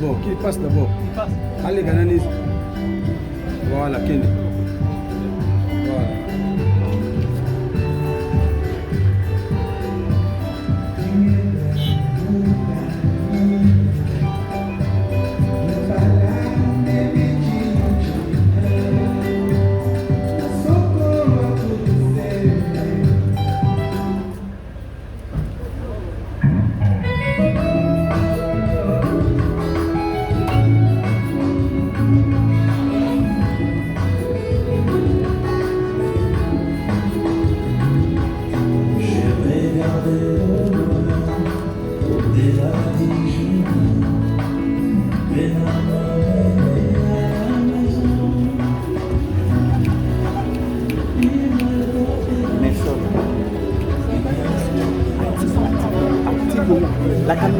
d'abord. Qu'il passe d'abord. Allez, Gananis. Voilà, Kenny. Voilà. La calme.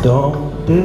Dans de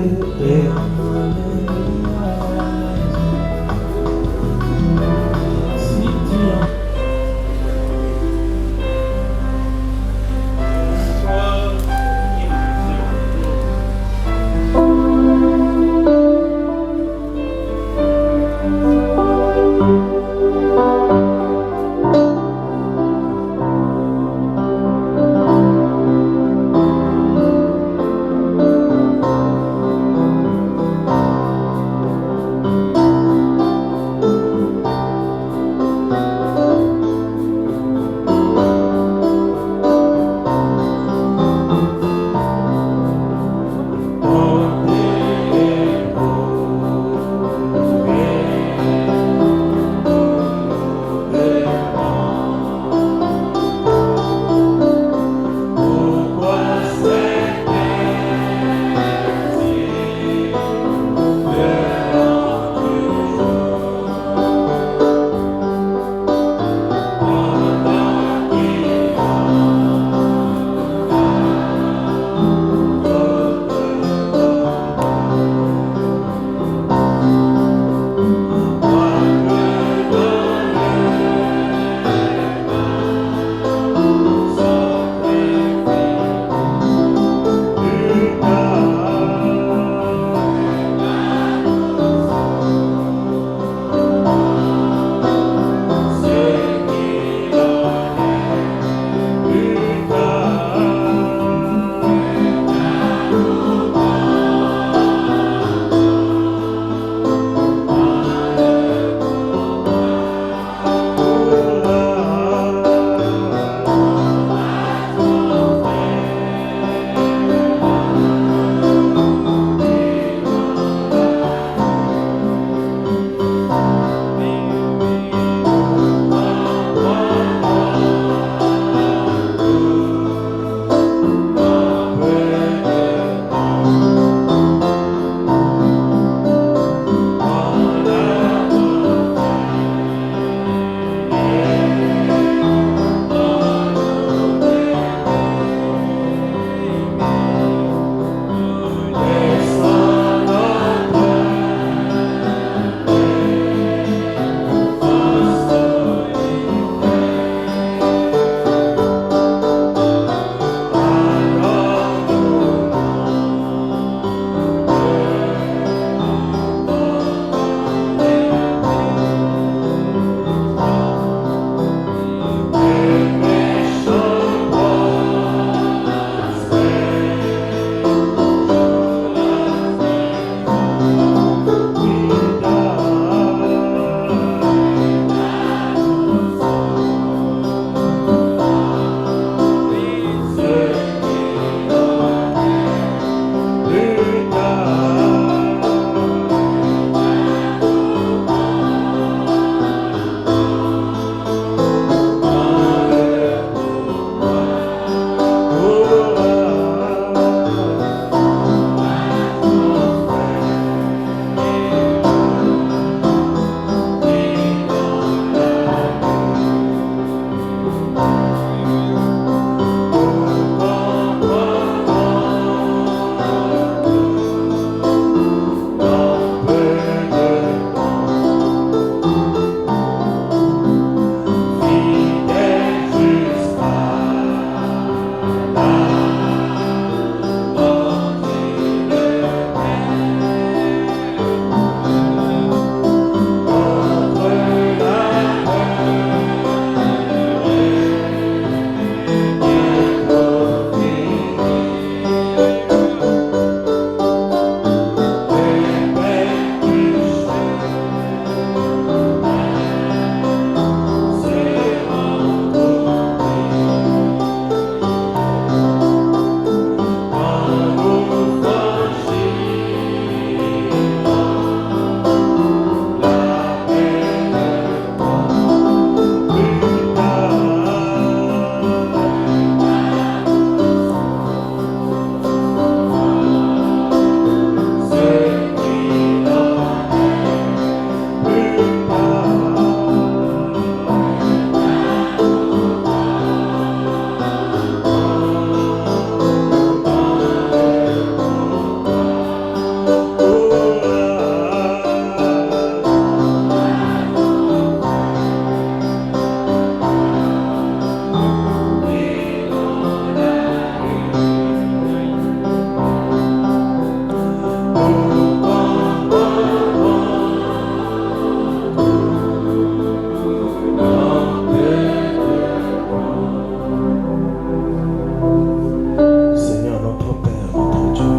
Dieu.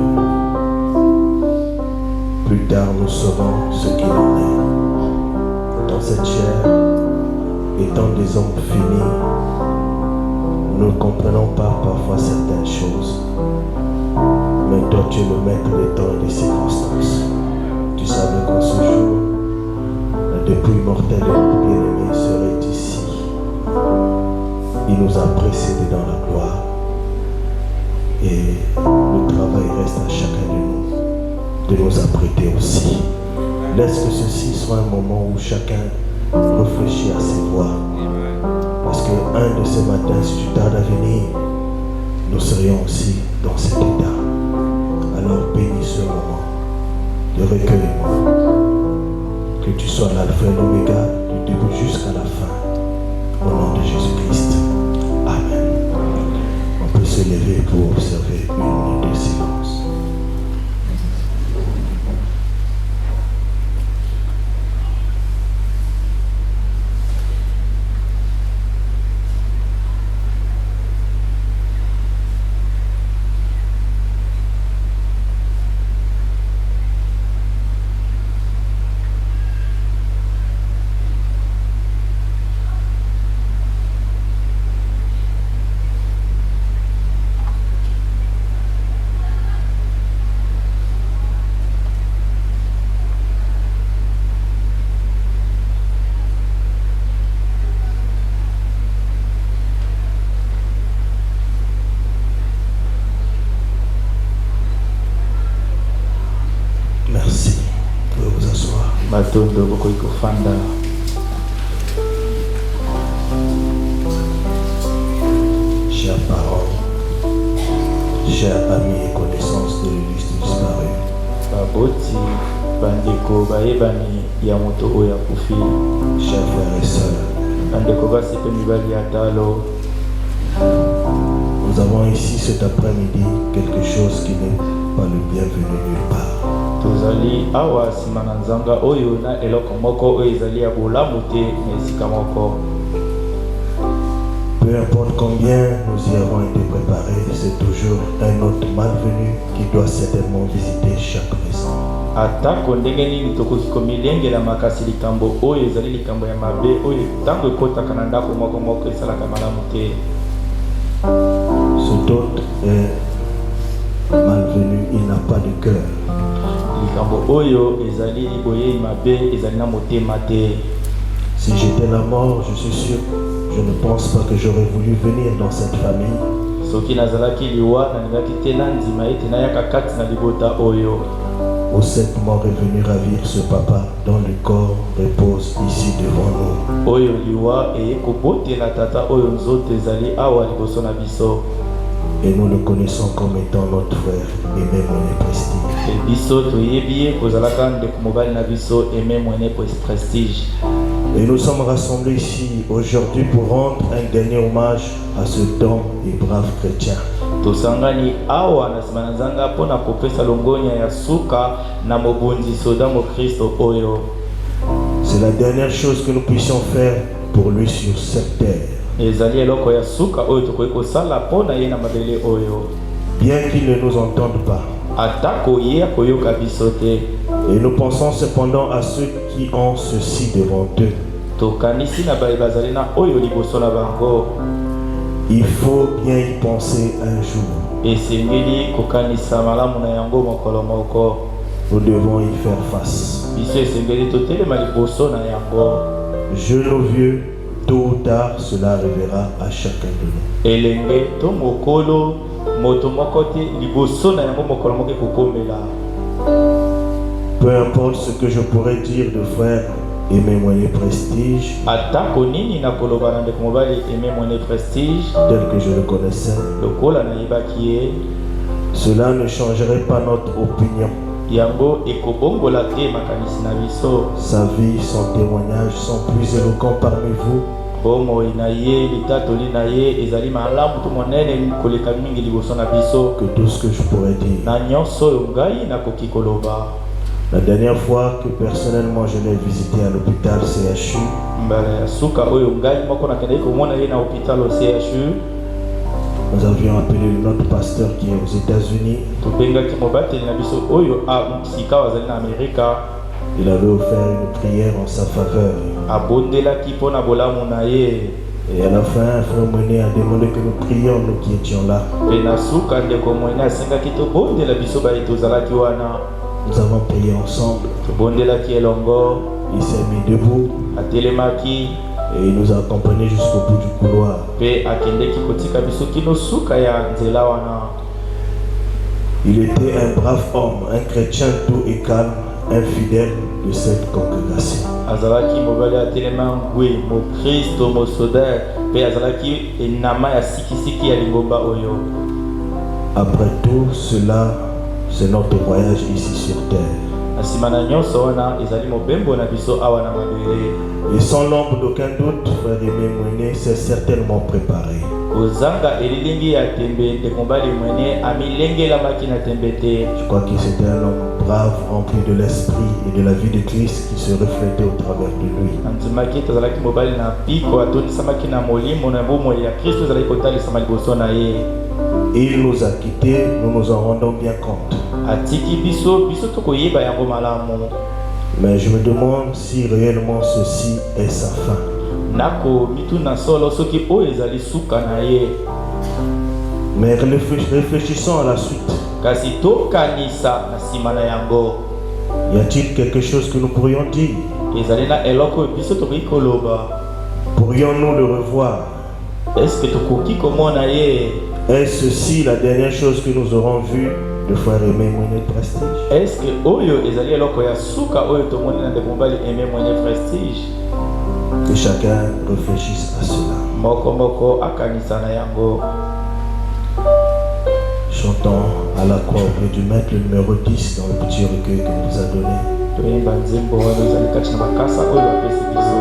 Plus tard, nous saurons ce qu'il en est. Dans cette chair, étant des hommes finis, nous ne comprenons pas parfois certaines choses. Mais toi, tu es le maître des temps et des circonstances. Tu savais qu'en ce jour, le dépouille mortel et le bien-aimé serait ici. Il nous a précédés dans la gloire. Et le travail reste à chacun de nous de nous apprêter aussi. Laisse que ceci soit un moment où chacun réfléchit à ses voies. Parce qu'un de ces matins, si tu tardes à venir, nous serions aussi dans cet état. Alors bénis ce moment de recueillement. Que tu sois l'alpha et l'oméga du début jusqu'à la fin. Au nom de Jésus-Christ. Amen. On peut se lever pour observer une minute de silence. Merci. Vous pouvez vous asseoir. Batondo bokoiko fanda. Chers parents, chers amis et connaissances de l'illustre disparu, Baboti bandeko bayebani ya moto oyo akufi. chers frères et sœurs, Bandeko basipe mibali ya talo. nous avons ici cet après-midi quelque chose qui n'est pas le bienvenu nulle part. Tozali awa nsima na nzanga oyo na eloko moko oyo ezali ya bolamu te na esika moko. Peu importe combien nous y avons été préparés, c'est toujours un autre malvenu qui doit certainement visiter chaque maison. Atako ndenge nini tokoki komilengela makasi likambo oyo ezali likambo ya mabe oyo ntango ekotaka na ndako moko moko esalaka malamu te. Cet autre est malvenu, il n'a pas de cœur. Likambo oyo ezali boyei mabe ezali na motema te. Si j'étais la mort, je suis sûr, je ne pense pas que j'aurais voulu venir dans cette famille. Soki nazalaki liwa nalingaki te na ndima ete nayaka kati na libota oyo. Où cette mort est venue ravir ce papa dont le corps repose ici devant nous. Oyo liwa eye kobotela tata oyo nzoto ezali awa liboso na biso. Et nous le connaissons comme étant notre frère et même mon prestige. E biso toyebi ye kozalaka ndeko mobali na biso eme mwene prestige. Et nous sommes rassemblés ici aujourd'hui pour rendre un dernier hommage à ce don et brave chrétien. Tosangani awa na nsima na nzanga mpona kopesa longonya ya suka na mobonzi soda mo Kristo oyo. C'est la dernière chose que nous puissions faire pour lui sur cette terre. Ezali eloko ya suka oyo tokoki kosala mpona ye na mabele oyo. Bien qu'il ne nous entende pas. Atako ye akoyoka biso te. Et nous pensons cependant à ceux qui ont ceci devant eux. Tokanisi na baye bazali na oyo liboso na bango. Il faut bien y penser un jour. Esengeli kokanisa malamu na yango mokolo moko. Nous devons y faire face. Biso esengeli totelema liboso na yango. Jeunes ou vieux, tôt ou tard, cela arrivera à chacun de nous. Elenge to mokolo moto moko te liboso na yango mokolo moko kokomela. Peu importe ce que je pourrais dire de frère Aimé Moyen Prestige, Atako nini na koloba na ndeko mobali Aimé Moyen Prestige, tel que je le connaissais, lokola na yebaki ye, cela ne changerait pas notre opinion. yango ekobongola te makanisi na biso. Sa vie, son témoignage sont plus éloquents parmi vous Bomoi na ye litatoli na ye ezali malamu to monene koleka mingi liboso na biso que tout ce que je pourrais dire. na nyonso oyo ngai nakoki koloba. La dernière fois que personnellement je l'ai visité à l'hôpital CHU, mbala ya suka oyo ngai moko nakendaki komona ye na hôpital CHU, Nous avions appelé notre pasteur qui est aux États-Unis. Il avait offert une prière en sa faveur. Et à la fin, Frère Moïné a demandé que nous prions, nous qui étions là. Nous avons prié ensemble. Il s'est mis debout. Et il nous a accompagnés jusqu'au bout du couloir. Il était un brave homme, un chrétien doux et calme, un fidèle de cette congrégation. Après tout cela, c'est notre voyage ici sur terre. Et sans l'ombre d'aucun doute, Frère Aimé Moïné s'est certainement préparé. Je crois que c'était un homme brave, rempli de l'esprit et de la vie de Christ qui se reflétait au travers de lui. Il nous a quittés, nous nous en rendons bien compte. Mais je me demande si réellement ceci est sa fin. Mais réfléchissons à la suite. Y a-t-il quelque chose que nous pourrions dire? Pourrions-nous le revoir? Est-ce ceci la dernière chose que nous aurons vue de Frère Aimé Moïné Prestige? Est-ce que oyo ezali eloko ya suka oyo tomoni na ndeko mobali Aimé Moïné Prestige? Que chacun réfléchisse à cela. Moko moko akanisa na yango. Chantons à la croix auprès du maître le numéro 10 dans le petit recueil qu'il nous a donné. Toyemba nzembo wana ezali kati na makasa oyo apesi biso.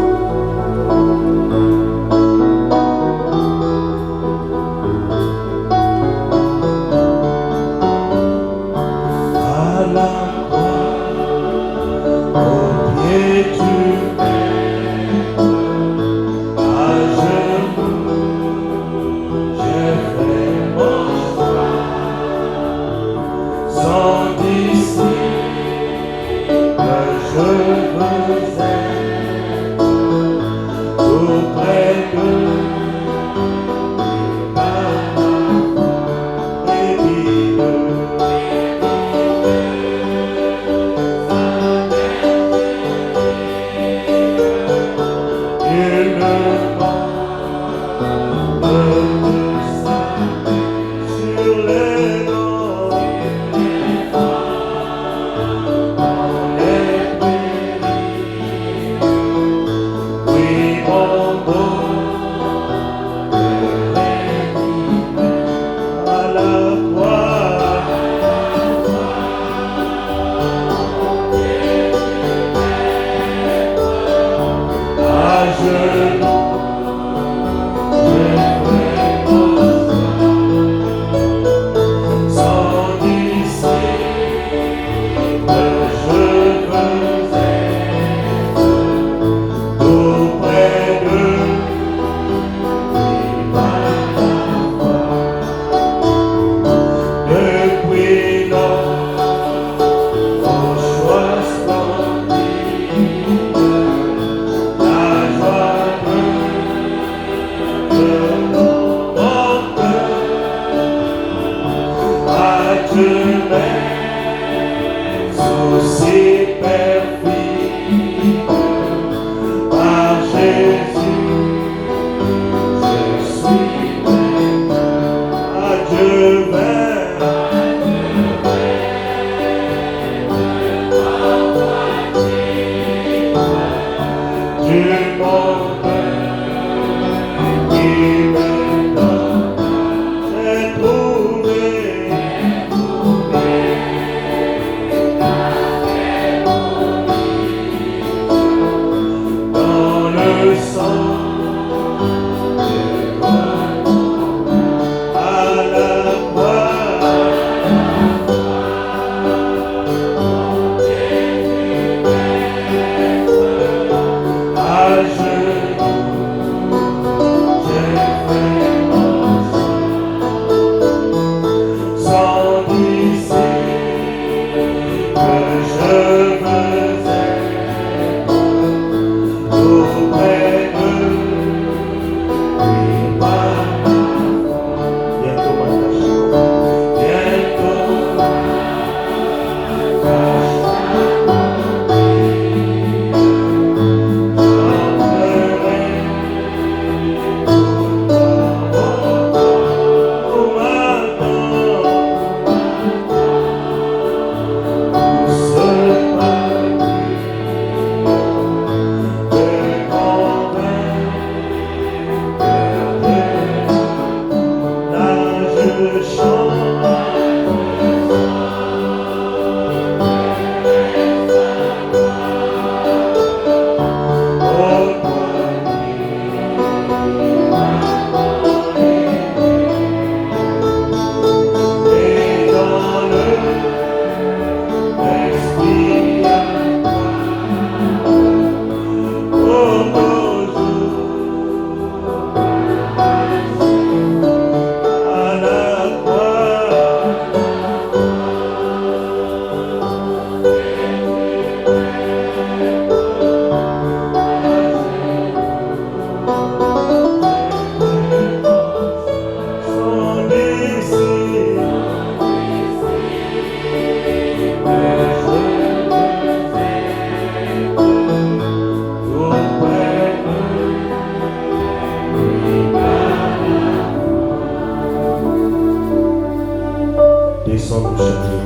Descends-nous, cher Dieu.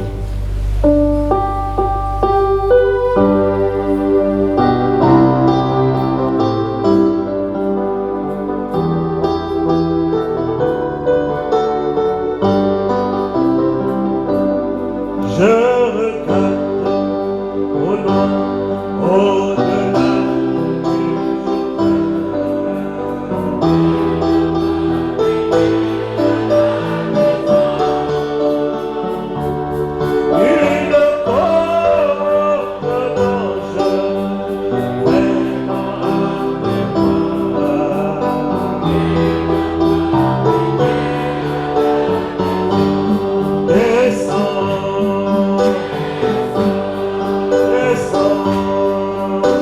Je regarde au loin, au-delà du une porte blanche vraiment avec moi. Descends, descends.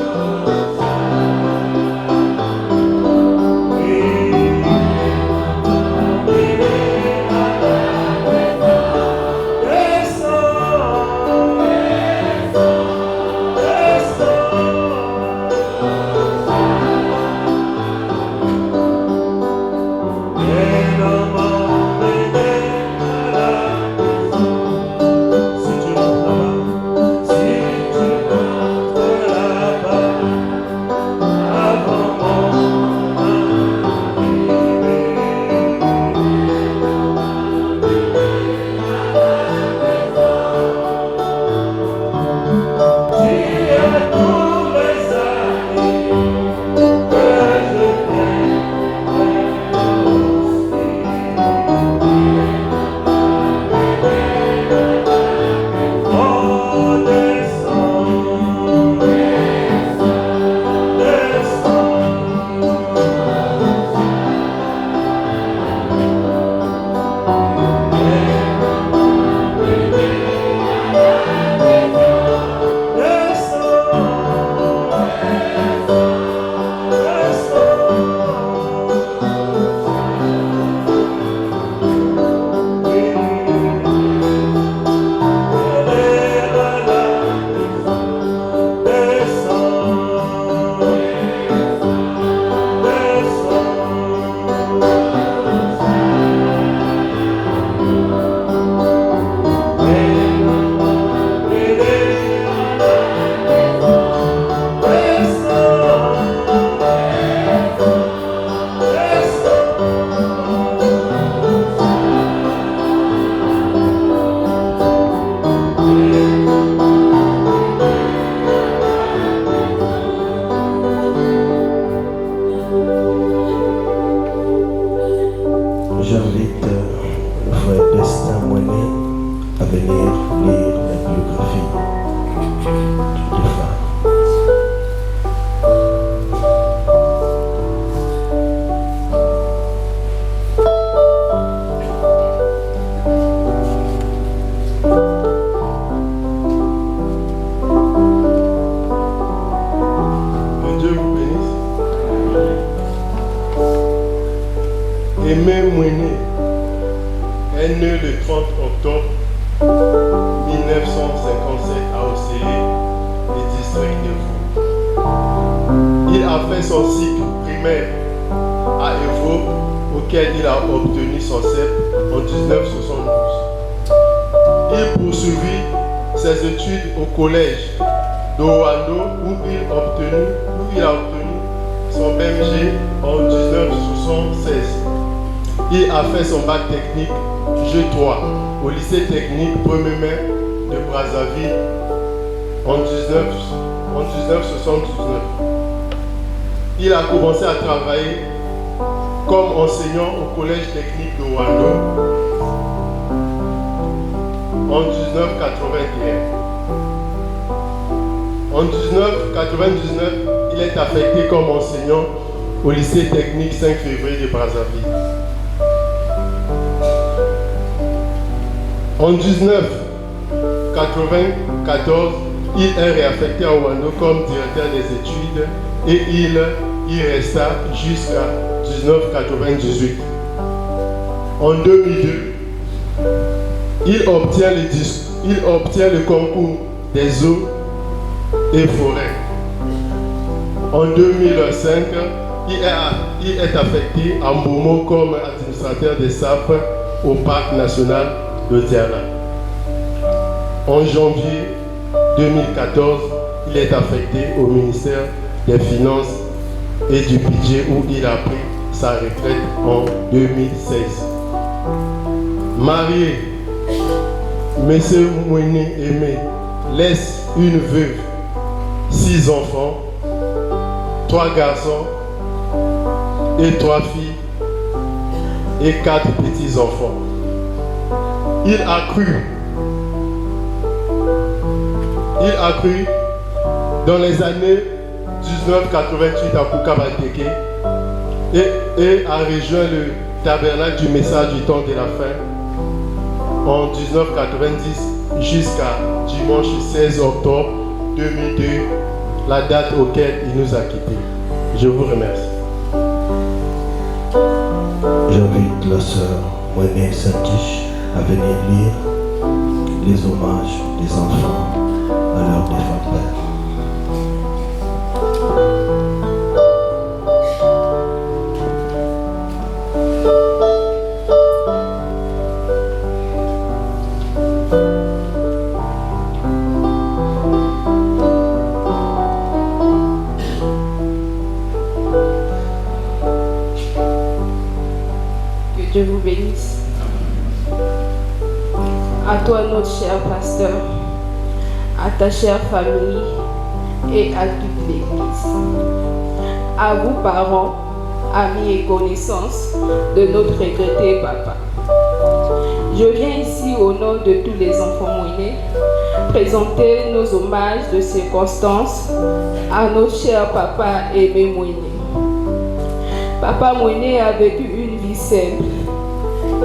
57 à Océlé, le district de Vaud. Il a fait son cycle primaire à Evo, auquel il a obtenu son CEP en 1972. Il poursuivit ses études au collège d'Owando où il a obtenu son BMG en 1976. Il a fait son bac technique G3 au lycée technique 1er mai de Brazzaville en 1979. Il a commencé à travailler comme enseignant au collège technique de Wando en 1981. En 1999, il est affecté comme enseignant au lycée technique 5 février de Brazzaville. En 1994, il est réaffecté à Wando comme directeur des études et il y resta jusqu'à 1998. En 2002, il obtient le concours des eaux et forêts. En 2005, il est affecté à Mbomo comme administrateur des SAP au parc national de Diana. En janvier 2014, il est affecté au ministère des Finances et du Budget où il a pris sa retraite en 2016. Marié, M. Mouini Aimé laisse une veuve, 6 enfants, 3 garçons et 3 filles et 4 petits-enfants. Il a cru dans les années 1988 à Kukabateke et a rejoint le tabernacle du message du temps de la fin en 1990 jusqu'à dimanche 16 octobre 2002, la date auquel il nous a quittés. Je vous remercie. J'invite la sœur Moïné Saint-Tiche à venir lire les hommages des enfants à leur défunt père. Que Dieu vous bénisse. À toi, notre cher pasteur, à ta chère famille et à toute l'Église. À vous, parents, amis et connaissances de notre regretté papa. Je viens ici au nom de tous les enfants Mouiné présenter nos hommages de circonstance à notre cher papa Aimé Mouiné. Papa Mouiné a vécu une vie simple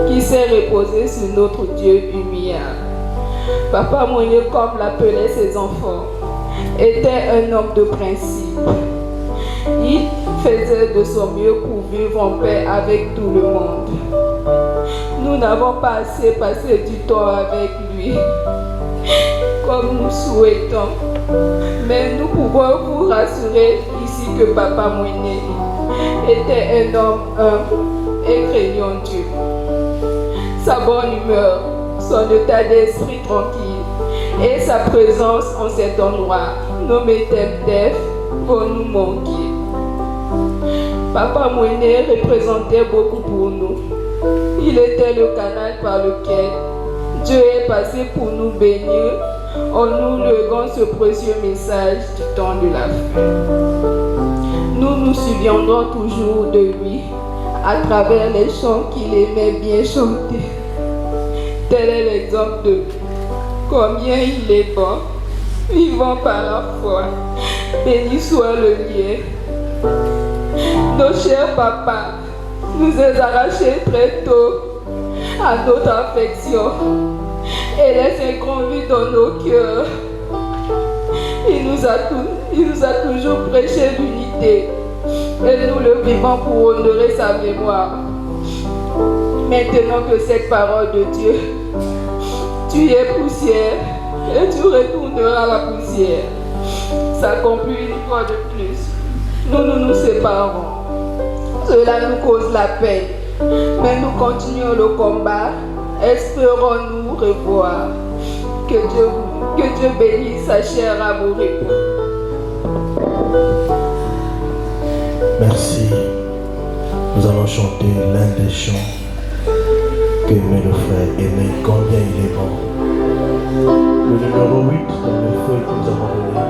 qui s'est reposée sur notre Dieu humiliable. Papa Mouiné, comme l'appelaient ses enfants, était un homme de principe. Il faisait de son mieux pour vivre en paix avec tout le monde. Nous n'avons pas assez passé du temps avec lui comme nous souhaitons, mais nous pouvons vous rassurer ici que Papa Mouiné était un homme humble et craignant Dieu. Sa bonne humeur, son état d'esprit tranquille et sa présence en cet endroit nous mettaient pour nous manquer. Papa Mouiné représentait beaucoup pour nous. Il était le canal par lequel Dieu est passé pour nous bénir en nous léguant ce précieux message du temps de la fin. Nous nous souviendrons toujours de lui à travers les chants qu'il aimait bien chanter. Tel est l'exemple de combien il est bon, vivant par la foi. Béni soit le lien. Nos chers papas nous ont arrachés très tôt à notre affection et les inconvenus dans nos cœurs. Il nous a toujours prêché l'unité et nous le vivons pour honorer sa mémoire. Maintenant que cette parole de Dieu, tu es poussière, et tu retourneras à la poussière. S'accomplit une fois de plus. Nous nous séparons. Cela nous cause la peine, mais nous continuons le combat. Espérons nous revoir. Que Dieu bénisse sa chère à vos repos. Merci. Nous allons chanter l'un des chants qu'aimait le frère Aimé, combien il est bon. Le numéro 8 dans le feu que nous avons donné.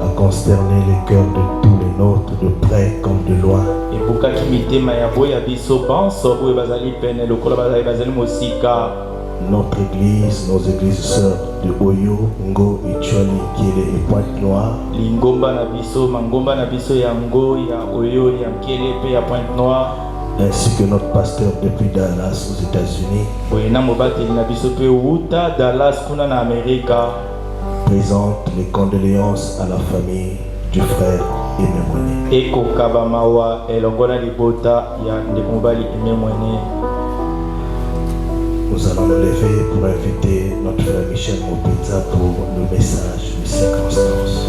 A consterné les cœurs de tous les nôtres, de près comme de loin. Notre église, nos églises sœurs de Oyo, Ngo, Ichoni, Kiele et Pointe-Noire. Ainsi que notre pasteur depuis Dallas aux États-Unis. Présente les condoléances à la famille du frère Aimé Moine. Nous allons nous lever pour inviter notre frère Michel Mopinza pour le message de circonstance.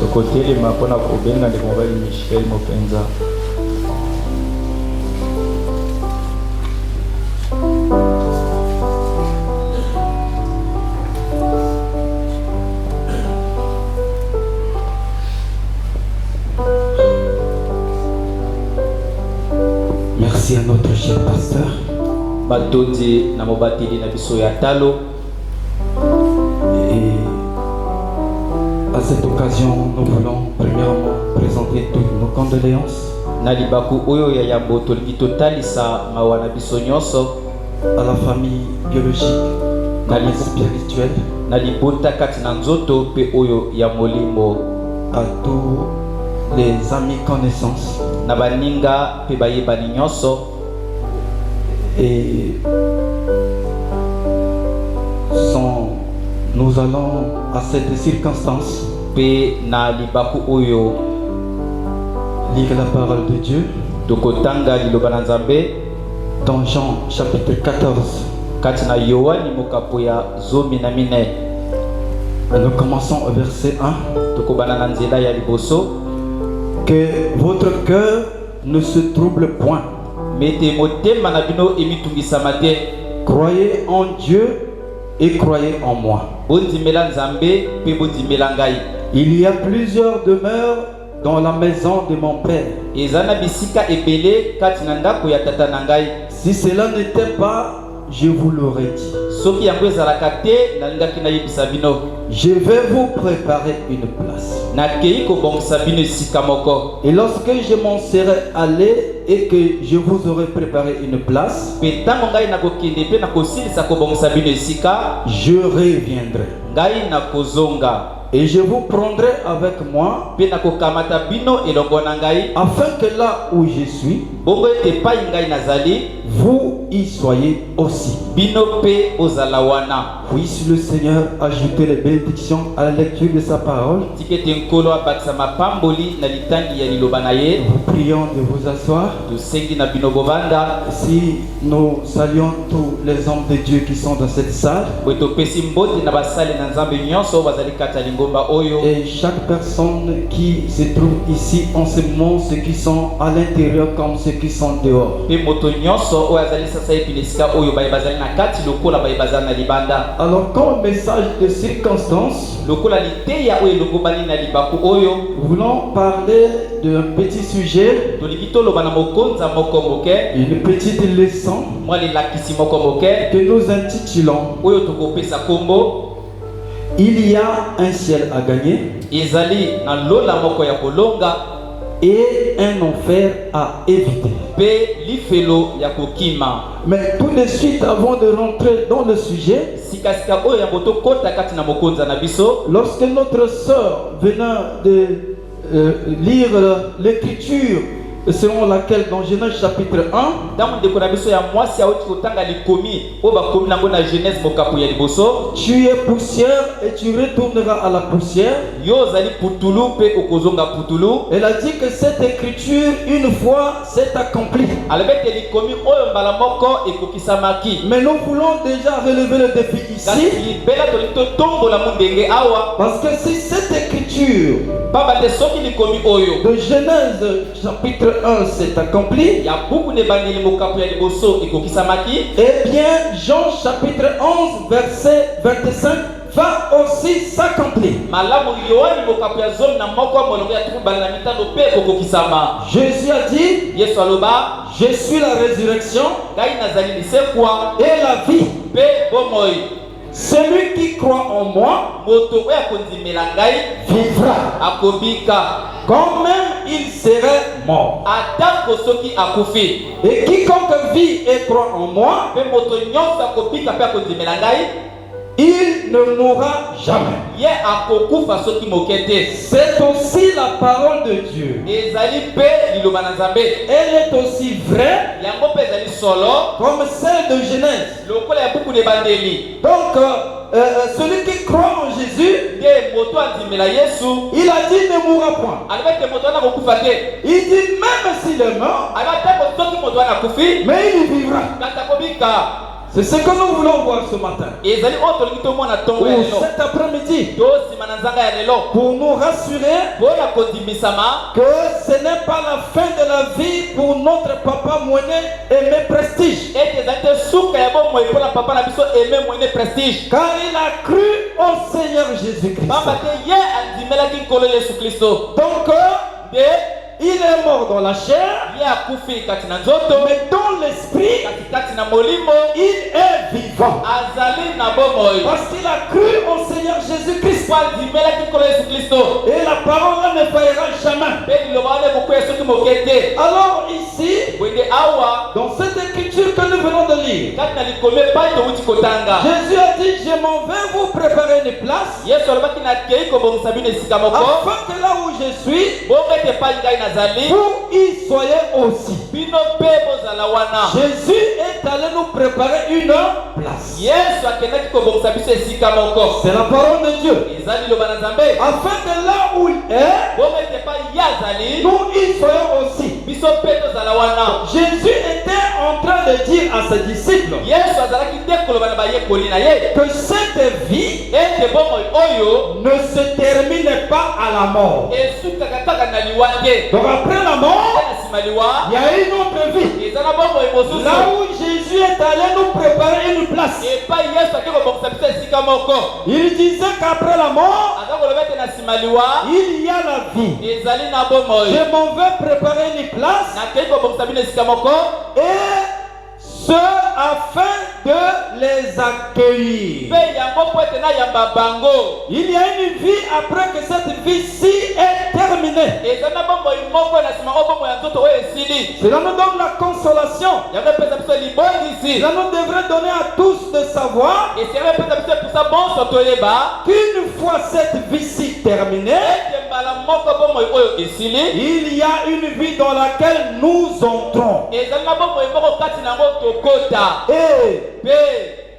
Merci à notre cher pasteur. Batondi na mobateli na biso ya talo. Et à cette occasion, nous voulons premièrement présenter toutes nos condoléances Na libaku oyo ya yambo tolingi totalisa mawa na biso nyonso à la famille biologique, comme spirituelle, na libota kati na nzoto pe oyo ya molimbo, à tous les amis connaissances. na baninga pe bayebani nyonso. Et nous allons à cette circonstance Pe na libaku oyo lire la parole de Dieu tokotanga liloba na Nzambe dans Jean chapitre 14. kati na Yohani mokapo ya 14. Nous commençons au verset 1. Tokobana na nzela ya liboso. Que votre cœur ne se trouble point. Mete motema na bino emitungisama te. Croyez en Dieu et croyez en moi. Bondimela Nzambe pe bondimela ngai. Il y a plusieurs demeures dans la maison de mon père. Ezana bisika ebele kati na ndako ya tata na ngai. Si cela n'était pas, je vous l'aurais dit. Soki yango ezalaka te nalingaki nayebisa bino. Je vais vous préparer une place. Nakei kobongisa bino esika moko. Et lorsque je m'en serai allé et que je vous aurai préparé une place, Pe tango ngai nakokende pe nakosilisa kobongisa bino esika, je reviendrai. ngai nakozonga. Et je vous prendrai avec moi, Pe nakokamata bino elongo na ngai, afin que là où je suis, bongo ete pai ngai nazali, vous y soyez aussi. bino pe ozala wana. Puisse le Seigneur ajouter les bénédictions à la lecture de sa parole. Tikete nkolo abakisa mapamboli na litangi ya liloba na ye. Nous prions de vous asseoir. Tosengi na bino bovanda. Si nous saluons tous les hommes de Dieu qui sont dans cette salle, Boye topesi mbote na basali na Nzambe nyonso bazali kati ya lingomba oyo. et chaque personne qui se trouve ici en ce moment, ceux qui sont à l'intérieur comme ceux qui sont dehors. Pe moto nyonso oyo azali sasa epi esika oyo baye bazali na kati lokola baye bazali na libanda. Alors, comme message de circonstance, Lokola liteya oyo elongobani na libaku oyo. nous voulons parler d'un petit sujet, Tolingi toloba na mokonza moko moke. une petite leçon Mwa lelakisi moko moke. que nous intitulons Oyo tokopesa kombo. Il y a un ciel à gagner Ezali na lola moko ya kolonga. et un enfer à éviter. Pe lifelo ya kokima. Mais tout de suite, avant de rentrer dans le sujet, Sikasika oyo ya moto kota kati na mokonza na biso. lorsque notre sœur venait de lire l'écriture selon laquelle dans Genèse chapitre 1, Tango ndeko na biso ya mwasi auti kotanga likomi oyo bakomi nango na Genèse mokapo ya liboso. tu es poussière et tu retourneras à la poussière. Yo ozali putulu pe okozonga putulu. Elle a dit que cette écriture, une fois, s'est accomplie. Alobete likomi oyo mbala moko ekokisamaki. Mais nous voulons déjà relever le défi Kasi ici, libela tolingi totombola mundenge awa. parce que si cette écriture Pamba te soki likomi oyo de Genèse chapitre 1 s'est accomplie, ya buku ne bandeli mokapo ya liboso ekokisamaki. eh bien Jean chapitre 11 verset 25 va aussi s'accomplir. Malamu Yohani mokapo ya zomi na moko molongo ya tukubala na mitano pe ekokokisama. Jésus a dit, Yesu aloba, je suis la résurrection ngai nazali lisekwa et la vie. pe bomoi. Celui qui croit en moi Moto oyo akondimela ngai vivra, akobika quand même il serait mort. atako soki akufi. Et quiconque vit et croit en moi, Pe moto nyonso akobika pe akondimela ngai il ne mourra jamais. ye akokufa soki moke te. C'est aussi la parole de Dieu. Ezali pe liloba na Nzambe. Elle est aussi vraie Yango pe ezali solo comme celle de Genèse. lokola ya buku ne bandeli. Donc, celui qui croit en Jésus, Nde moto andimela Yesu il a dit ne mourra point. alobete moto wana akokufa te. Il dit même s'il est mort, Alobate soki moto wana akufi mais il vivra. kasi akobika. C'est ce que nous voulons voir ce matin. Ezali oyo tolingi tomona ntongo ya Ou lelo cet après-midi. to nsima na nzanga ya lelo Pour nous rassurer mpo ya kondimisama que ce n'est pas la fin de la vie pour notre papa Moïne aimé prestige. ete ezali te suka ya bomoi mpo na papa na biso eme mwene prestige. Car il a cru au Seigneur Jésus-Christ. Pamba te ye andimelaki nkolo Yesu Kristo. Donc, Nde il est mort dans la chair, ye akufi kati na nzoto mais dans l'esprit, kati na molimo il est vivant. azali na bomoi Parce qu'il a cru au Seigneur Jésus-Christ. po andimelaki nkolo yesu kristo Et la parole ne faillira jamais. mpe liloba wana ekokwea soki moke te. Alors ici, Bwende awa dans cette écriture que nous venons de lire, kati na likome epai towuti kotanga Jésus a dit, je m'en vais vous préparer une place, yesu alobaki nakei kobongisa bino esika moko afin que là où je suis, bongo ete epai ngai nazali vous y soyez aussi. bino mpe bozala wana. Jésus est allé nous préparer une place. yesu akendaki kobongisa biso esika moko. C'est la parole de Dieu. eza liloba na nzambe Afin que là où il est, bongo ete epai ye azali nous y soyons aussi. biso mpe tozala wana. Jésus était en train de dire à ses disciples yesu azalaki te koloba na bayekoli na ye que cette vie ete bomoi oyo ne se termine pas à la mort. esukaka kaka na liwa te. Donc après la mort, na nsima liwa il y a une autre vie. eza na bomoi mosusu Là où Jésus est allé nous préparer une place. epai yesu ake kobongisa biso esika moko. Il disait qu'après la mort, aza koloba ete na nsima liwa il y a la vie. ezali na bomoi. Je m'en vais préparer une place nakei kobongisa bino esika moko et ce afin de les accueillir. mpe yango mpo ete nayamba bango. Il y a une vie après que cette vie-ci est terminée. eza na bomoi moko na nsima o bomoi ya nzoto oyo esili. Cela nous donne la consolation. yango epesa biso libondisi. Cela nous devrait donner à tous de savoir esi yango epesa biso epusa bonso toyeba qu'une fois cette vie-ci terminée, ete mbala moko bomoi oyo esili il y a une vie dans laquelle nous entrons. ezali na bomoi moko kati na yango tokota. Et mpe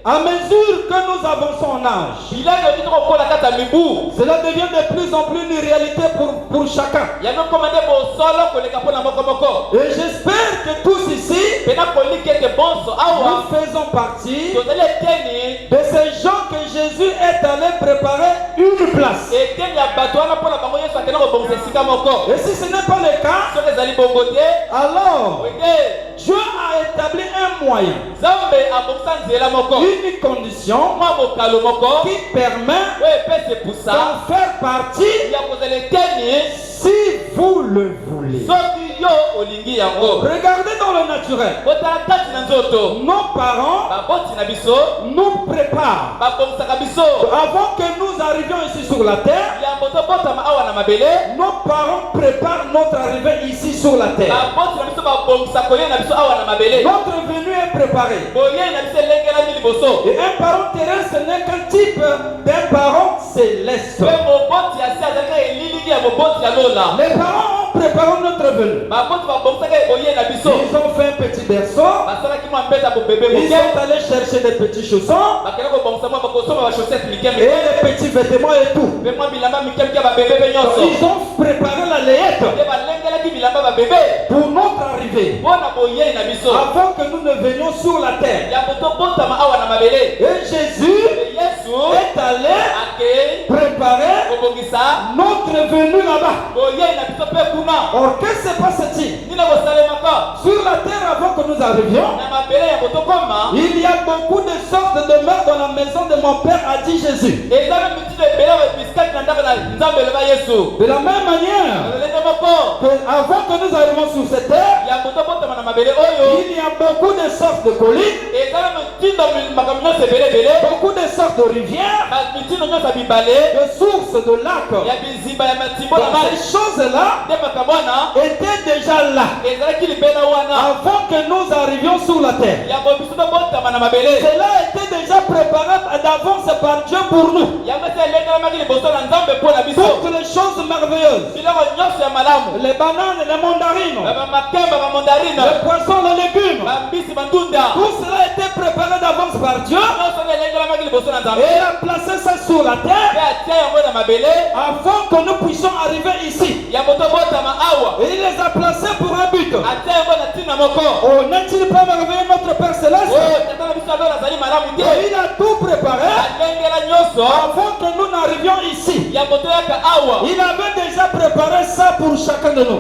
à mesure que nous avançons en âge, bilanga oki tokokola kati ya mibu cela devient de plus en plus une réalité pour chacun. yango ekoma nde bosolo koleka mpo na moko moko. Et j'espère que tous ici, mpena koliki ete bonso awa nous faisons partie tozali eteni de ces gens que Jésus est allé préparer une place. eteni ya bato wana mpo na bango yesu akenda kobongisa esika moko. Et si ce n'est pas le cas, soki ezali bongo te alors wende Dieu a établi un moyen, nzambe abongisa nzela moko une condition mwa mokalo moko qui permet oyo epesa epusa d'en faire partie ya kozala eteni si vous le voulez. soki yo olingi yango. Regardez dans le naturel. kotala kati na nzoto Nos parents baboti na biso nous préparent. babongisaka biso Avant que nous arrivions ici sur la terre, yambo tobotama awa na mabele. nos parents préparent notre arrivée ici sur la terre. baboti na biso babongisa koyei na biso awa na mabele. Notre venue est préparée. boyei na biso elengelami liboso. Et un parent terrestre n'est qu'un type d'un parent céleste. mpe moboti ya se azalaka elilingi ya moboti ya lola. Les parents ont préparé notre venue. baboti babongisaka boyei na biso. Ils ont fait un petit berceau. basalaki mwa mbeta bobebe Ils moke. sont allés chercher des petits chaussons bakenda kobongisa mwa bakosomba bachaussette mike et mike des petits vêtements et tout. mpe mwa bilamba mike mike ya babebe mpe nyonso. Ils ont préparé la layette nde balengelaki bilamba babebe pour notre arrivée. mpo na boyei na biso. Avant que nous ne venions sur la terre. yambo tobotama awa na mabele. Et Jésus Mpe yesu est allé akei préparer kobongisa notre venue là-bas. boyei na biso mpe kuna. Or, qu'est-ce qui s'est passé-t-il? nini kosalemaka Sur la terre, avant que nous arrivions, na mabele ya kotokoma. il y a beaucoup de sortes de demeures dans la maison de mon Père, a dit Jésus. eza na mitindo ebele oyo episikati na ndako na nzambe eloba yesu. De la même manière lolenge moko que avant que nous arrivions sur cette terre, yambo tobotama na mabele oyo il y a beaucoup de sortes de collines, eza na mitindo makambo nyonso ebeleebele. beaucoup de sortes de rivières, mitindo nyonso ya bibale de sources, de lacs. ya biziba ya matimbo na Donc, mai ces choses-là nde makambo wana étaient déjà là ezalaki libela wana avant que nous arrivions sur la terre. yango biso tobotama na mabele. Cela était déjà préparé d'avance par Dieu pour nous. yango esi elengelamaki liboso na nzambe mpo na biso. Toutes les choses merveilleuses, biloko nyonso ya malamu, les bananes, les mandarines, bamakemba, bamandarine, les poissons, les légumes, bambisi, bandunda, tout cela était préparé d'avance par Dieu nyonso nde elengelamaki liboso na nzambe. et il a placé ça sur la terre mpe atia yango na mabele avant que nous puissions arriver ici. yango tobotama awa. Et il les a placés pour un but. atia yango na ntina moko. Oh, n'est-il pas merveilleux notre Père Céleste? oyo tata na biso alo nazali malamu te. Et il a tout préparé alengela nyonso avant que nous n'arrivions ici. Il avait déjà préparé ça pour chacun de nous.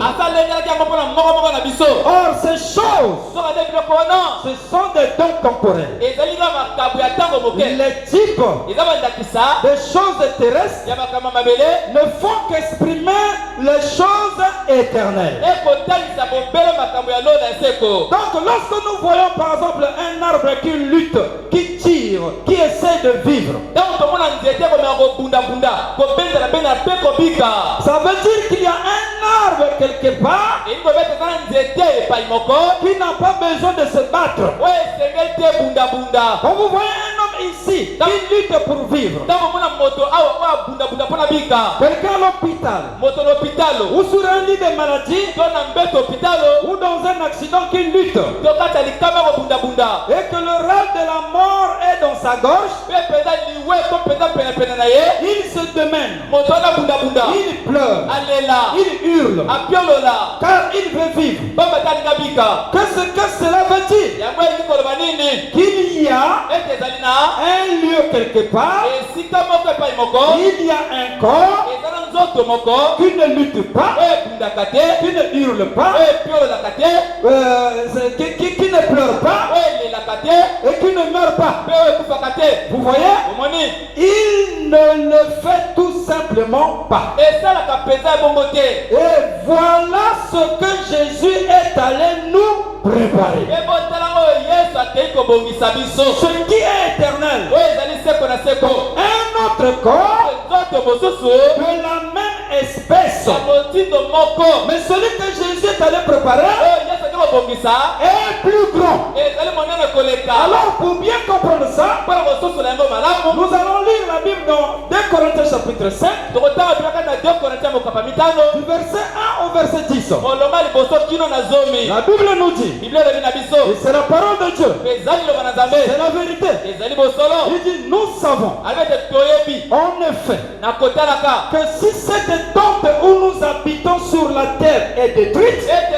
Or, ces choses, ce sont des dons temporels. Les types des choses terrestres ne font qu'exprimer les choses éternelles. Donc, lorsque nous voyons par exemple un arbre qui lutte, qui tire, qui essaie de vivre, ça veut dire qu'il y a un arbre quelque part qui n'a pas besoin de se battre. Quand vous voyez un homme ici qui lutte pour vivre, quelqu'un à l'hôpital, ou sur un lit de maladie, ou dans un accident qui lutte, et que le rêve de la mort est dans sa gorge, il se demande, il pleure, il hurle, car il veut vivre. Qu'est-ce que cela veut dire? Qu'il y a un lieu quelque part, il y a un corps qui ne lutte pas, qui ne hurle pas, qui ne pleure pas et qui ne meurt pas. Vous voyez? Il ne le fait tout simplement pas. Et voilà ce que Jésus est allé nous préparer. Ce qui est éternel, un autre corps de la même espèce. Mais celui que Jésus est allé préparer est plus grand. Alors pour bien comprendre ça, nous allons lire la Bible dans 2 Corinthiens chapitre 5, du verset 1 au verset 10. La Bible nous dit, et c'est la parole de Dieu, c'est la vérité. Il dit, nous savons en effet que si cette tente où nous habitons sur la terre est détruite, cette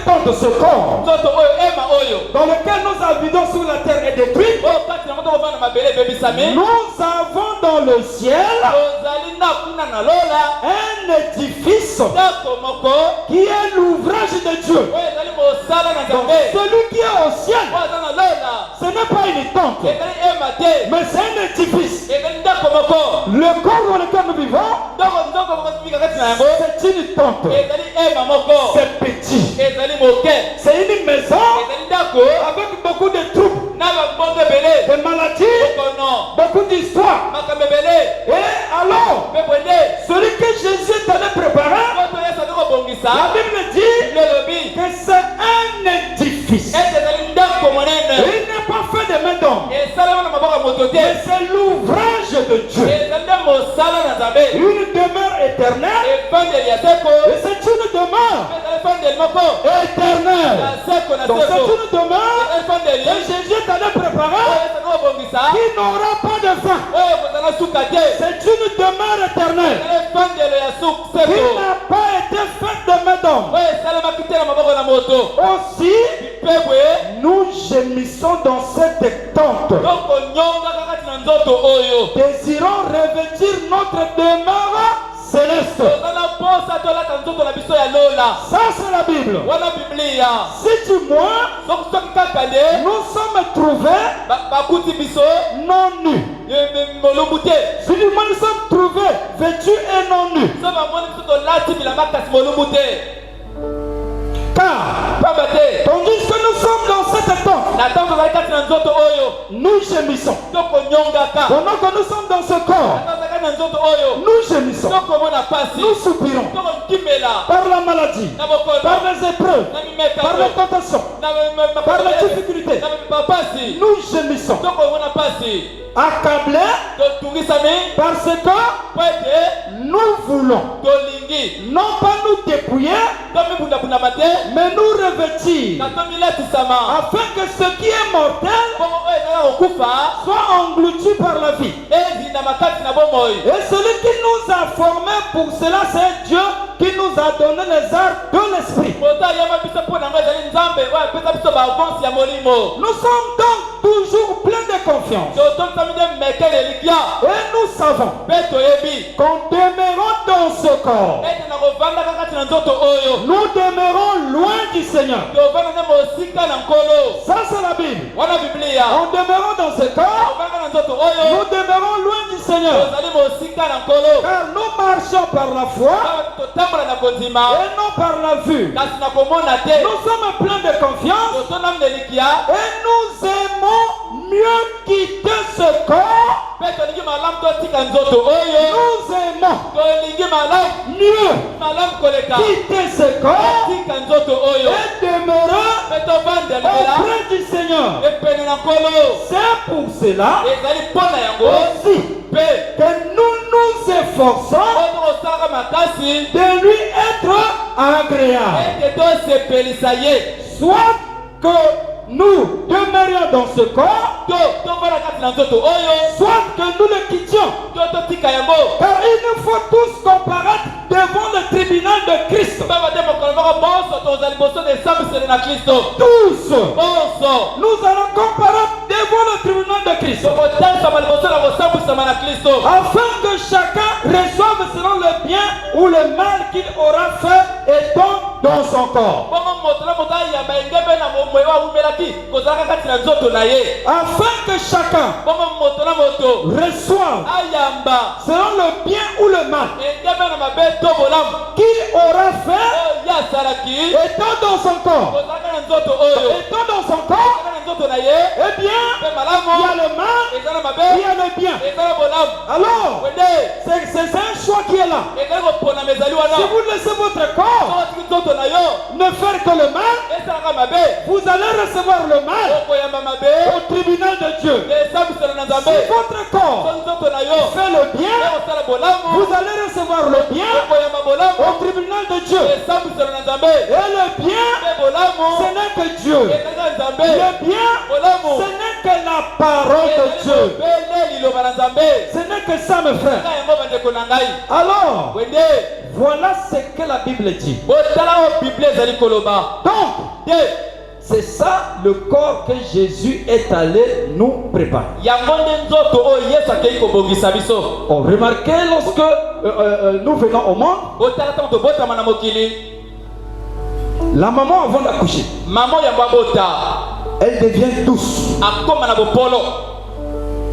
tente, ce corps dans lequel nous habitons sur la terre est détruite, nous avons dans le ciel un édifice qui est l'ouvrage de Dieu. Donc celui qui est au ciel, ce n'est pas une tente, mais c'est un édifice. Le corps dans lequel nous vivons, c'est une tente. C'est petit. C'est une maison avec beaucoup de troupes, des maladies, beaucoup d'histoires. Et alors, celui que Jésus est allé préparer, la Bible dit que c'est un édifice. Il n'est pas fait de main d'homme, mais c'est l'ouvrage de Dieu. Une demeure éternelle, et c'est une demeure éternelle. Donc c'est une demeure que Jésus est allé préparer qui n'aura pas de fin. C'est une demeure éternelle qui n'a pas été faite de main d'homme. Aussi, nous gémissons dans cette tente, désirons revêtir notre demeure céleste. Ça c'est la Bible. Si du moins nous sommes trouvés non nus, si du moins nous sommes trouvés vêtus et non nus, car tandis que nous sommes dans cette tente, nous gémissons. Pendant que nous sommes dans ce corps, nous gémissons, nous soupirons par la maladie, par les épreuves, par les tentations, par les difficultés. Nous gémissons, accablés parce que nous voulons non pas nous dépouiller, mais nous revêtir, afin que ce qui est mortel soit englouti par la vie. Et celui qui nous a formés pour cela, c'est Dieu qui nous a donné les arts de l'esprit. Nous sommes donc toujours pleins de confiance. Et nous savons qu'en demeurant dans ce corps, nous demeurons loin du Seigneur. Ça c'est la Bible. En demeurant dans ce corps, nous demeurons loin du Seigneur. Car nous marchons par la foi et non par la vue. Nous sommes pleins de confiance et nous aimons mieux quitter ce corps. Nous aimons mieux quitter ce corps et demeurer auprès du Seigneur. C'est pour cela aussi que nous nous efforçons de lui être agréable. Soit que nous demeurions dans ce corps, soit que nous le quittions. Car il nous faut tous comparaître devant le tribunal de Christ. Tous. Nous allons comparaître devant le tribunal de Christ. Afin que chacun reçoive selon le bien ou le mal qu'il aura fait étant dans son corps. Afin que chacun reçoive selon le bien ou le mal qu'il aura fait étant dans son corps. Étant dans son corps, eh bien, il y a le mal, il y a le bien. Alors, c'est un choix qui est là. Si vous laissez votre corps ne faire que le mal, vous allez recevoir le mal au tribunal de Dieu. Si votre corps fait le bien, vous allez recevoir le bien au tribunal de Dieu. Et le bien, ce n'est que Dieu. Le bien, ce n'est que la parole de Dieu. Ce n'est que ça, mes frères. Alors, voilà ce que la Bible dit. Donc, c'est ça le corps que Jésus est allé nous préparer. Oh, remarquez, lorsque nous venons au monde, la maman avant d'accoucher, elle devient douce,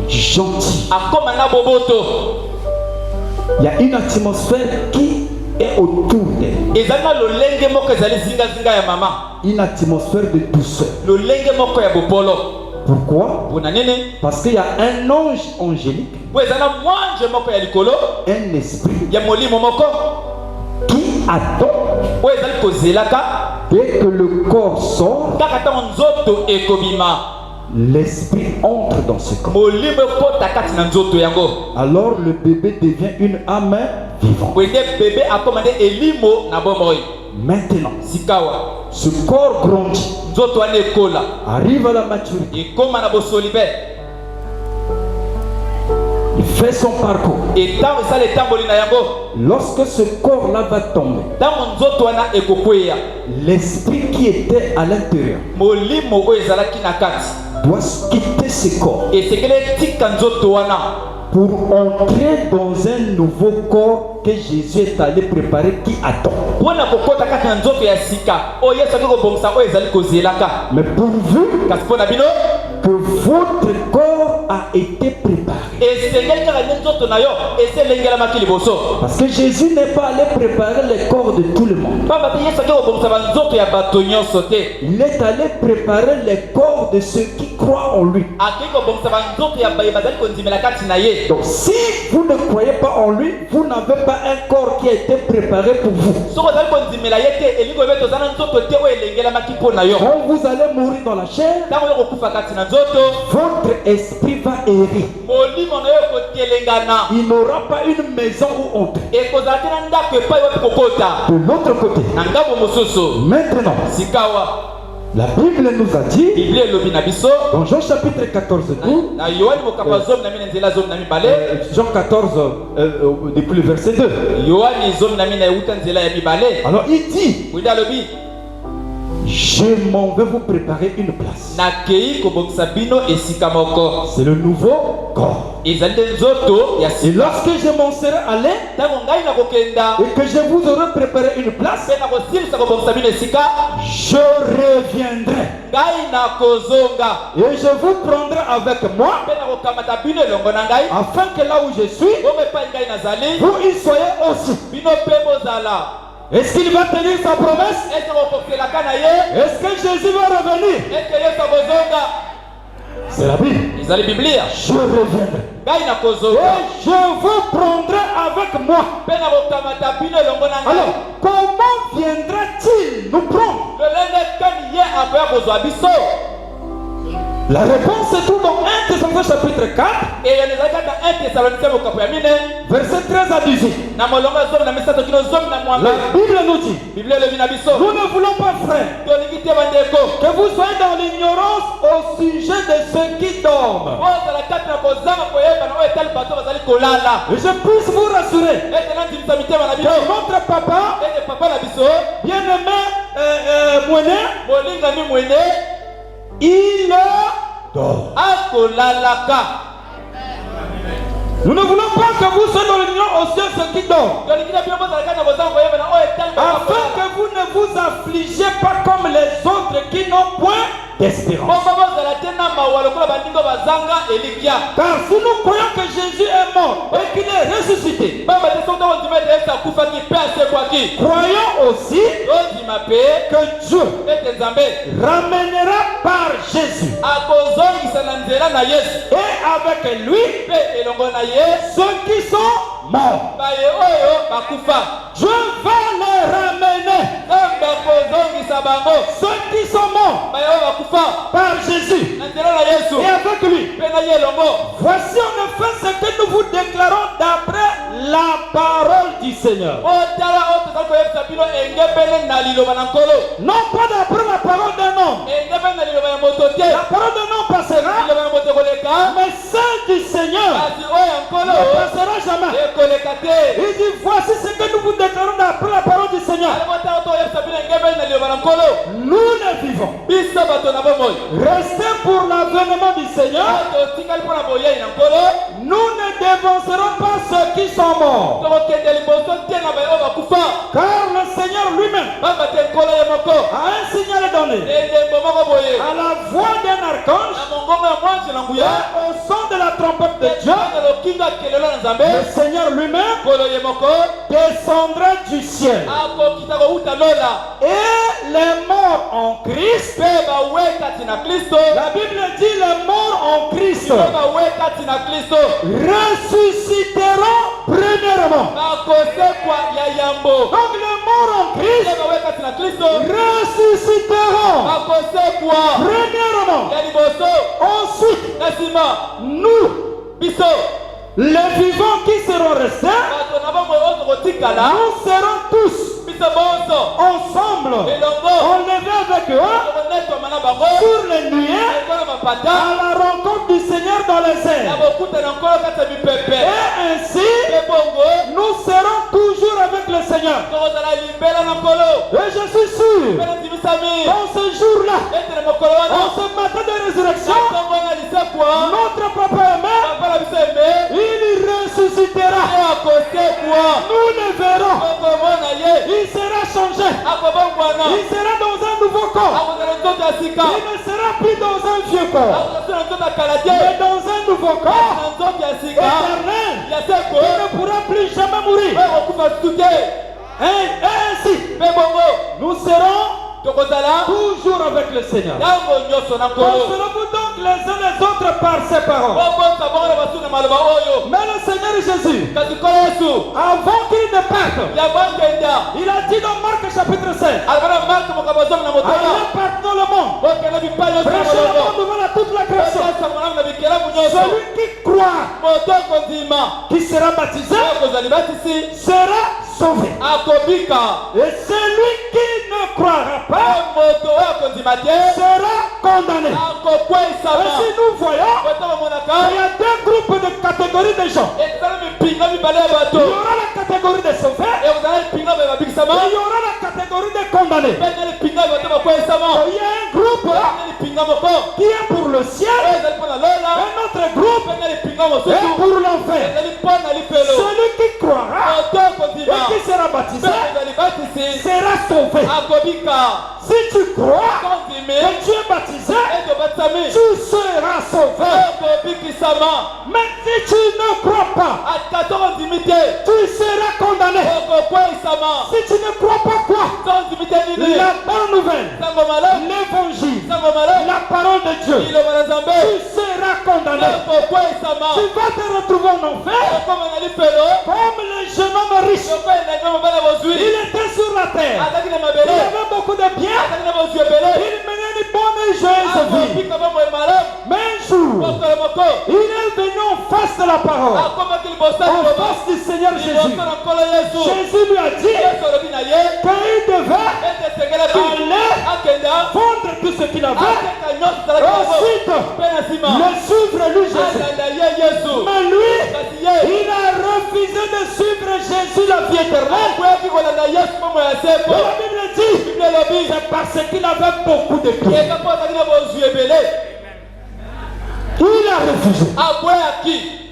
gentille. Il y a une atmosphère qui est autour d'elle. Une atmosphère de douceur. Pourquoi? Parce qu'il y a un ange angélique, un esprit qui attend dès que le corps sort, l'esprit entre dans ce corps. Alors le bébé devient une âme vivante. Maintenant, ce corps grandit, arrive à la maturité, il fait son parcours. Lorsque ce corps-là va tomber, l'esprit qui était à l'intérieur doit quitter ce corps pour entrer dans un nouveau corps que Jésus est allé préparer, qui attend. Mais pourvu que votre corps a été préparé. Parce que Jésus n'est pas allé préparer le corps de tout le monde. Il est allé préparer le corps de ceux qui croient en lui. Donc si vous ne croyez pas en lui, vous n'avez pas un corps qui a été préparé pour vous. Quand vous allez mourir dans la chair, votre esprit va errer. Il n'aura pas une maison où entrer. De l'autre côté, maintenant, la Bible nous a dit, dans Jean chapitre 14, Jean 14, depuis le verset 2. Alors il dit, Je m'en vais vous préparer une place. nakei kobongisa bino esika moko. C'est le nouveau corps. ezali nde nzoto ya Et sika. lorsque je m'en serai allé ntango ngai nakokenda et que je vous aurai préparé une place, mpe nakosilisa kobongisa bino esika, je reviendrai ngai nakozonga et je vous prendrai avec moi mpe nakokamata bino elongo na ngai, afin que là où je suis, bongo epai ngai nazali, vous y soyez aussi. bino mpe bozala. Est-ce qu'il va tenir sa promesse? ete kokokelaka na ye, Est-ce que Jésus va revenir? ete yesu akozonga. C'est la Bible. ezali biblia. Je reviendrai ngai et nakozonga je vous prendrai avec moi. mpe nakokamata bino elongo na ngai. Alors, comment viendra-t-il nous prendre? lolenge kani ye akoya kozwa biso? La réponse se trouve dans 1 Thessaloniciens chapitre 4, eyo ezali kaka 1 Thessaloniciens mokapo ya mine verset 13 à 18. na molongo ya zomi na misato kino zomi na mwambe. La Bible nous dit, biblia elobi na biso nous ne voulons pas, frères, tolingi te bandeko que vous soyez dans l'ignorance au sujet de ceux qui dorment. ozala kati na kozanga koyeba na oyo etali bato bazali kolala. Et je puisse vous rassurer ete nandimisa mitema na que bino notre papa, ete papa na biso bien-aimé Moïne, molingami mwene il dort. akolalaka. Nous ne voulons pas que vous soyez dans l'ignorance au sujet de ceux qui dorment, tolingi na bino bozala kati na kozanga koyeba na oyo etali bato afin kolala. que vous ne vous affligez pas comme les autres qui n'ont point d'espérance. bongo bozala te na mawa lokola bandingo bazanga elikya. Car si nous croyons que Jésus est mort et qu'il est ressuscité, bamba te soki tokondima ete yesu akufaki mpe asekwaki, croyons aussi tondima mpe que Dieu ete nzambe ramènera par Jésus akozongisa na nzela na yesu et avec lui mpe elongo na ye ceux qui sont morts. baye oyo bakufa. Dieu va les ramener, nzambe akozongisa bango ceux qui sont morts, baye oyo bakufa par Jésus na nzela na yesu et avec lui. mpe na ye elongo. Voici en effet ce que nous vous déclarons d'après la parole du Seigneur. otala oyo tozali koyebisa bino engebele na liloba na nkolo, Non pas d'après la parole d'un homme. engebele na liloba ya moto te, La parole d'un homme passera, liloba ya moto ekoleka, mais celle du Seigneur kasi oyo ya nkolo ne passera jamais. ekoleka te. Il dit, voici ce que nous vous déclarons d'après la parole du Seigneur. ali botala toyebisa bino engebele na liloba na nkolo, Nous ne vivons. biso bato na bomoi Restez pour l'avènement du Seigneur. totikali mpo na boyei na nkolo, Nous ne dévancerons pas ceux qui sont morts. tokokende liboso te na baye oyo bakufa, Car le Seigneur lui-même pamba te nkolo ye moko a un signal donné endembo moko boye à la voix d'un archange na mongongo ya mwanzi na et nguya au son de la trompette de Dieu. na lokinga kelelo na nzambe, Le Seigneur lui-même nkolo ye moko descendra du ciel. akokita kowuta lola Et les morts en Christ, mpe bawe kati na kristo, la Bible dit les morts en Christ mpe bawe kati na kristo ressusciteront premièrement. bakosekwa ya yambo. Donc les morts en mpe Christ bawe kati na kristo ressusciteront bakosekwa premièrement. ya liboso, Ensuite, na nsima nous, biso les vivants qui seront restés, bato na bomoi oyo tokotikala, nous serons tous biso bonso ensemble elongo enlevés avec eux tokonetwama na bango sur les nuées ekola mapata à la rencontre du Seigneur dans les na airs. bokuta na nkolo kati ya mipepe, Et ainsi, mpe bongo nous serons toujours avec le Seigneur. tokozala limbela na nkolo. Et je suis sûr, mpe nandimisami dans ce jour-là, ete na mokolo en wana ce matin de na résurrection, ntongo na lisekwa notre papa aimé, papa na biso eme il ressuscitera. ye akosekwa, Nous le verrons. tokomona ye Il sera changé. akobongwana, Il sera dans un nouveau corps. akozala nzoto ya sika, Il ne sera plus dans un vieux corps, akozala nzoto ya kala te, mais dans un nouveau corps na nzoto ya sika éternel. ya seko Il ne pourra plus jamais mourir. oyo kokufa sutu te. Et ainsi, mpe bongo nous serons tokozala toujours avec le Seigneur. ntango nyonso na nkolo. Consolez-vous donc les uns les autres par ces paroles. bobonza bongo na basuki na maloba oyo, Mais le Seigneur Jésus, kasi nkolo yesu avant qu'il ne parte, ya bokenda il a dit dans Marc chapitre 5, alobana marke mokambo zomi na motoba allez partout dans le monde, bokenda bipai nyonso ya prêchez le molongo, monde devant la toute la création. otosa malamu na bikelamu nyonso, Celui qui croit, moto kondima qui sera baptisé, oyo kozali batisi sera sauvé. akobika, Et celui qui ne croira pas oyo moto oyo kondima te sera condamné. akokweisama. Et si nous voyons, koto bamonaka il y a deux groupes de catégories de gens. ezala mipinga mibale ya Il y bato, aura la catégorie des sauvés ekozala mipinga baye babikisama, et il y aura la catégorie des condamnés. condamnés. Il y a un groupe qui est pour le ciel, un autre groupe est pour l'enfer. Celui qui croira et qui sera baptisé sera sauvé. Si tu crois que tu es baptisé, tu seras sauvé. Mais si tu ne crois pas, tu seras condamné. Si tu ne crois pas quoi? La bonne nouvelle, l'évangile, la parole de Dieu, tu seras condamné. Tu vas te retrouver en enfer comme le jeune homme riche. Il était sur la terre. Il avait beaucoup de biens. Il menait une bonne et joyeuse vie. Mais un jour, il est venu en face de la parole, en face du Seigneur Jésus. Jésus lui a dit qu'il devait aller vendre tout ce qu'il avait. Ensuite, le suivre lui Jésus. Mais lui, il a refusé de suivre Jésus la vie éternelle. La Bible dit, c'est parce qu'il avait beaucoup de biens. Il a refusé.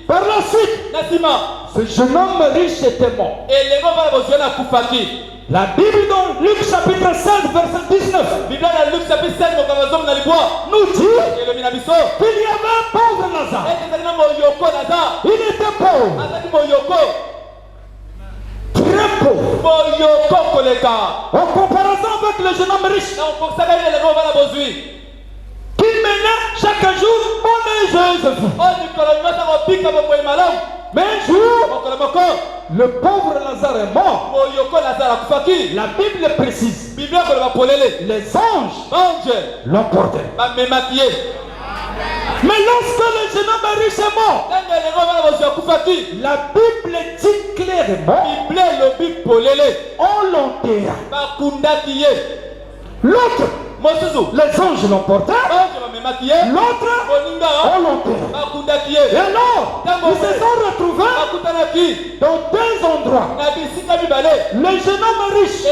Par la suite, ce jeune homme riche était mort. La Bible dans Luc chapitre 16 verset 19 nous dit qu'il y avait un pauvre Lazare. Il était pauvre. Très pauvre. En comparaison avec le jeune homme riche qui menait chaque jour bonne et joyeuse vie. Mais un jour, le pauvre Lazare est mort. La Bible précise, les anges l'emportaient. Mais lorsque le jeune homme riche est mort, la Bible dit clairement, on l'enterra. L'autre, les anges l'emportèrent. L'autre, on l'enterra. Et alors, ils se sont retrouvés dans deux endroits. Le jeune homme riche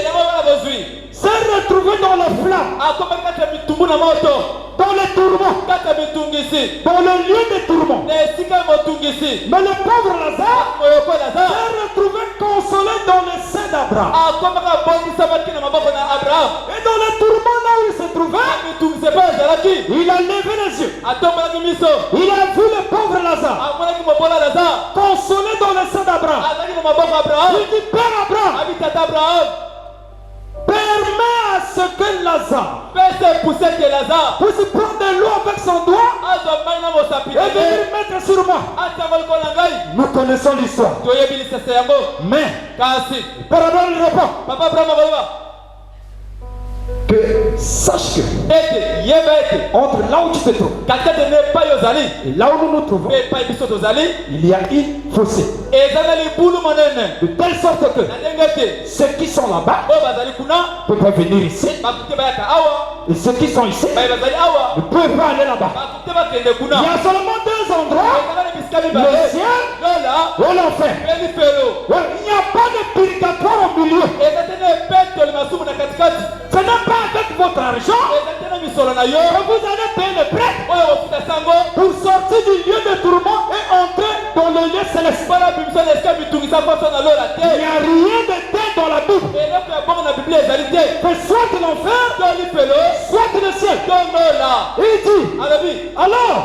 s'est retrouvé dans la flamme, dans les tourments, dans le lieu des tourments. Mais le pauvre Lazare s'est retrouvé consolé dans le sein d'Abraham. Et dans les tourments là où il se trouvait, il a levé les yeux. Il a vu le pauvre Lazare consolé dans le sein d'Abraham. Il dit, Père Abraham, permets à ce que Lazare puisse prendre de l'eau avec son doigt et venir mettre sur moi. Nous connaissons l'histoire. Mais Père Abraham répond que sache que entre là où tu te trouves et là où nous nous trouvons, il y a une fossé. De telle sorte que ceux qui sont là-bas ne peuvent pas venir ici. Et ceux qui sont ici ne peuvent pas aller là-bas. Il y a seulement deux endroits, le ciel et l'enfer. Il n'y a pas de purgatoire au milieu. Ce n'est pas avec votre argent que vous allez payer le prêt pour sortir du lieu de tourment et entrer dans le lieu céleste. Il n'y a rien de tel dans la Bible. Que soit l'enfer, soit le ciel. Il dit, alors,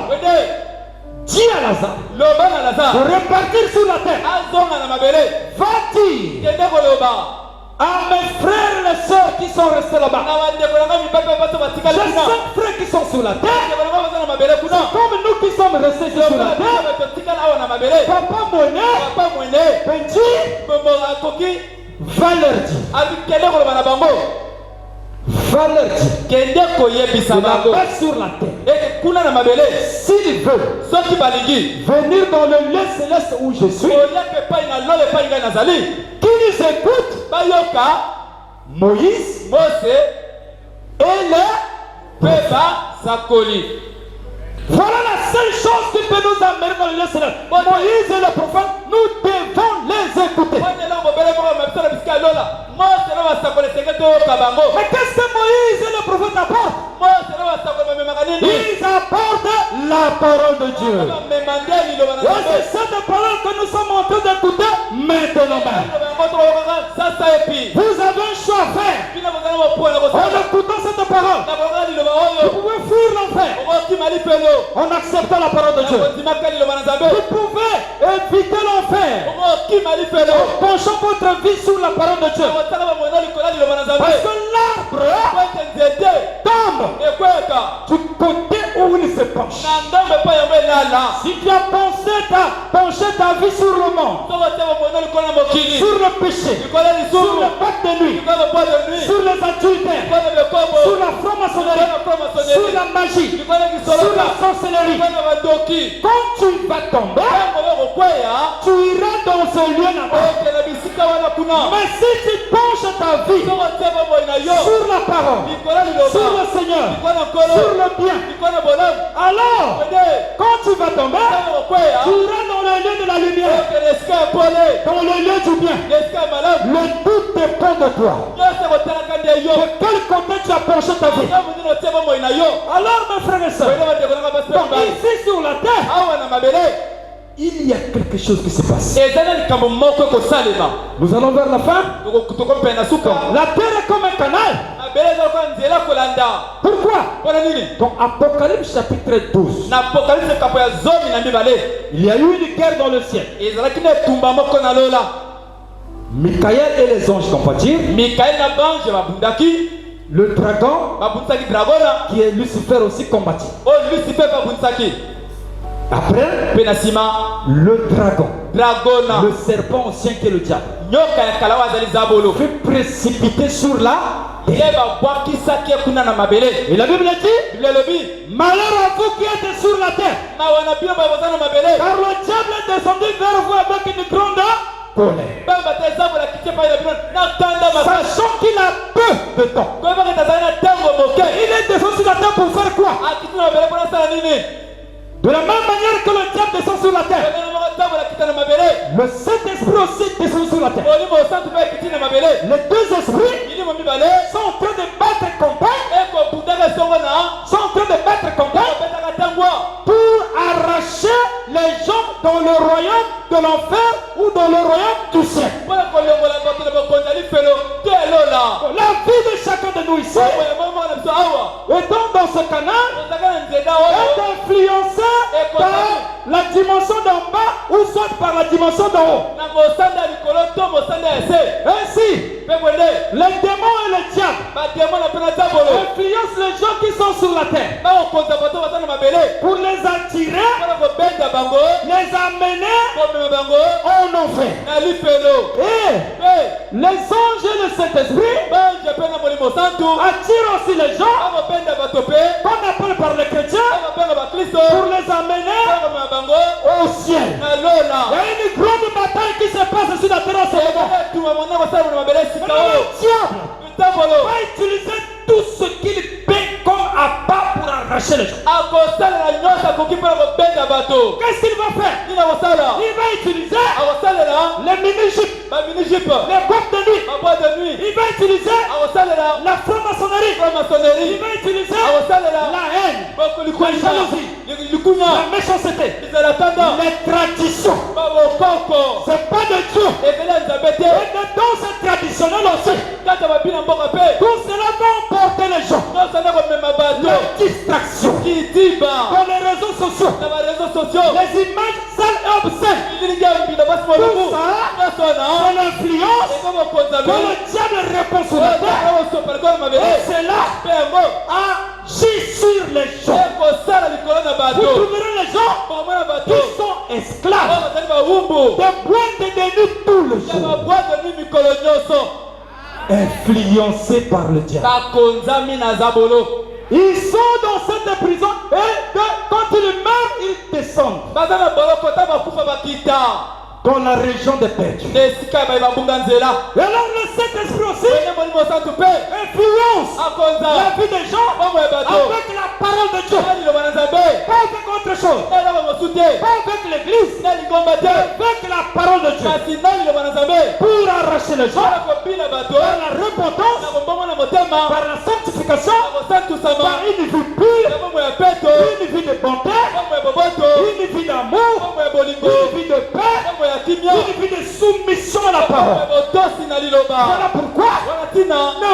dis à Lazare de repartir sur la terre. Va-t-il à mes frères et les sœurs qui sont restés là-bas. J'ai 5 frères qui sont sur la terre. Comme nous qui sommes restés sur la terre. Papa Moné, Benji, va leur dire. Va leur dire de la bas sur la terre. S'il veut venir dans le lieu céleste où je suis, qui nous écoute, Moïse et le Sakoli. Voilà la seule chose qui peut nous amener dans le lieu céleste. Moïse et le prophète, nous devons les écouter. Mais qu'est-ce que Moïse et le prophète apportent? Ils apportent la parole de Dieu. Et c'est cette parole que nous sommes en train d'écouter maintenant même. Vous avez un choix à faire. En écoutant cette parole, vous pouvez fuir l'enfer en acceptant la parole de Dieu. Vous pouvez éviter l'enfer en penchant votre vie sur la parole de Dieu. Parce que l'arbre tombe du côté où il se penche. Si tu as penché ta vie sur le monde, sur le péché, sur le pacte de nuit, sur les adultères, sur la franc-maçonnerie, sur la magie, sur la sorcellerie, quand tu vas tomber, tu iras dans ce lieu là-bas. Mais si tu penches ta vie sur la parole, sur le Seigneur, sur le bien, alors quand tu vas tomber, tu iras dans le lieu de la lumière, dans le lieu du bien. Le doute dépend de toi. De quel côté tu as penché ta vie? Alors mes frères et sœurs, donc ici sur la terre, il y a quelque chose qui se passe. Nous allons vers la fin. La terre est comme un canal. Pourquoi? Dans Apocalypse chapitre 12, il y a eu une guerre dans le ciel. Michael et les anges combattirent. Le dragon, qui est Lucifer aussi, combattit. Après, le dragon, le serpent ancien qui est le diable, fut précipité sur la terre. Et la Bible dit, malheur à vous qui êtes sur la terre, car le diable est descendu vers vous avec une grande colère, sachant qu'il a peu de temps. Il est descendu sur la terre pour faire quoi? De la même manière que le diable descend sur la terre, le Saint-Esprit aussi descend sur la terre. Les deux esprits sont en train de battre campagne, pour arracher les gens dans le royaume de l'enfer ou dans le royaume du ciel. La vie de chacun de nous ici, étant dans ce canal, est influencée par la dimension d'en bas ou soit par la dimension d'en haut. Ainsi, les démons et les diables influencent les gens qui sont sur la terre pour les attirer, les amener en enfer. Et les anges et le Saint-Esprit attirent aussi les gens qu'on appelle par les chrétiens pour les amener au ciel. Il y a une grande bataille qui se passe sur la terre en ce moment. Le diable va utiliser tout ce qu'il paie comme appât pour arracher les gens. Qu'est-ce qu'il va faire? Il va utiliser les mini-jupes, les boîtes de nuit. Il va utiliser la franc-maçonnerie. Il va utiliser la haine, la jalousie, la méchanceté, les traditions. C'est pas de Dieu. Et de danse traditionnelle aussi. Tout cela va emporter les gens. La distraction. Dans les réseaux sociaux. Les images sales et obscènes. Tout ça, c'est l'influence que le diable répand sur la terre. Et c'est là agit sur les gens. Vous trouverez les gens qui sont esclaves des boîtes de nuit tout le jour, influencés par le diable. Ils sont dans cette prison et quand ils meurent, ils descendent dans la région des perdus. Et alors le Saint-Esprit aussi influence la vie des gens avec la parole de Dieu, pas avec chose. Pas avec l'église, mais avec la parole de Dieu. Pour arracher les gens par la repentance, par la sanctification, par une vie pure, une vie de bonté, une vie d'amour, une vie de paix, une vie de soumission à la parole. Voilà pourquoi ne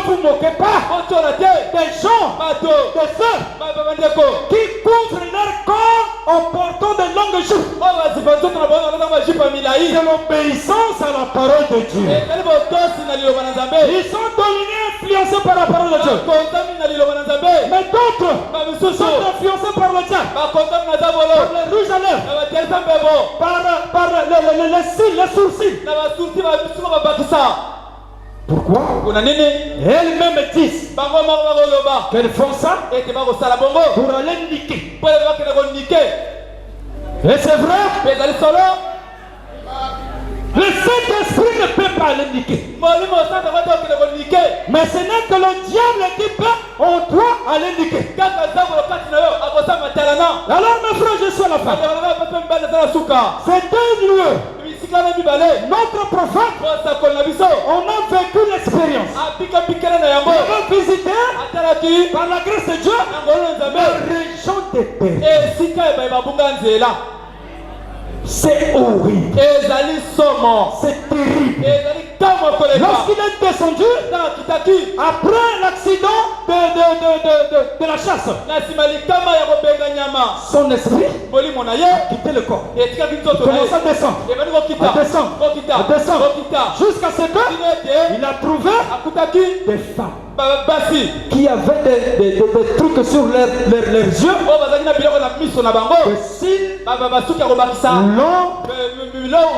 vous moquez pas des gens, des sœurs qui couvrent leur corps en portant de longues jupes. C'est l'obéissance à la parole de Dieu. Ils sont dominés, influencés par la parole de Dieu. Mais d'autres sont influencés par le diable, par le rouge à lèvres, par les cils, les sourcils. Pourquoi? Elles-mêmes disent qu'elles font ça pour aller niquer. Et c'est vrai, le Saint-Esprit ne peut pas aller niquer. Mais ce n'est que le diable qui peut en toi aller niquer. Alors mes frères, je suis à la fin. C'est deux lieux. Notre prophète, on a vécu l'expérience. On a visité par la grâce de Dieu la région des terres. C'est horrible. C'est terrible. Lorsqu'il est descendu, après l'accident de la chasse, son esprit a quitté le corps. Il commence à descendre, jusqu'à ce qu'il a trouvé des femmes qui avaient des trucs sur leurs yeux, des cils longs,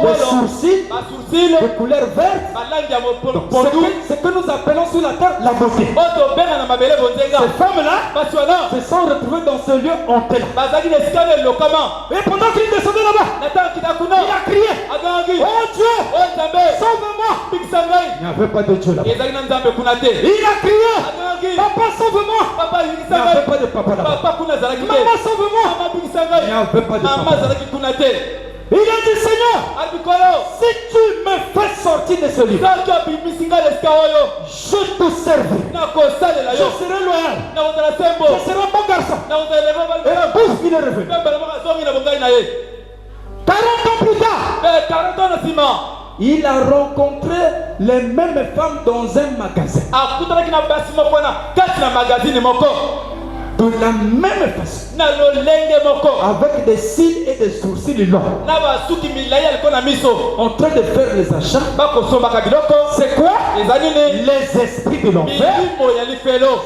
des sourcils de couleur verte. Ce que nous appelons sur la terre la beauté. Ces femmes-là se sont retrouvées dans ce lieu hanté. Et pendant qu'il descendait là-bas, il a crié: oh Dieu, sauve-moi. Il n'y avait pas de Dieu là-bas. Il a crié: papa, sauve-moi. Il n'y avait pas de papa là-bas. Maman, sauve-moi. Il n'y avait pas de papa. Il a dit: Seigneur, si tu me fais sortir de ce lieu, je te servirai. Je serai loyal. Je serai un bon garçon. Et la bouffe, il est revenu. 40 ans plus tard, il a rencontré les mêmes femmes dans un magasin. De la même façon, avec des cils et des sourcils longs, en train de faire les achats. C'est quoi? Les esprits de l'enfer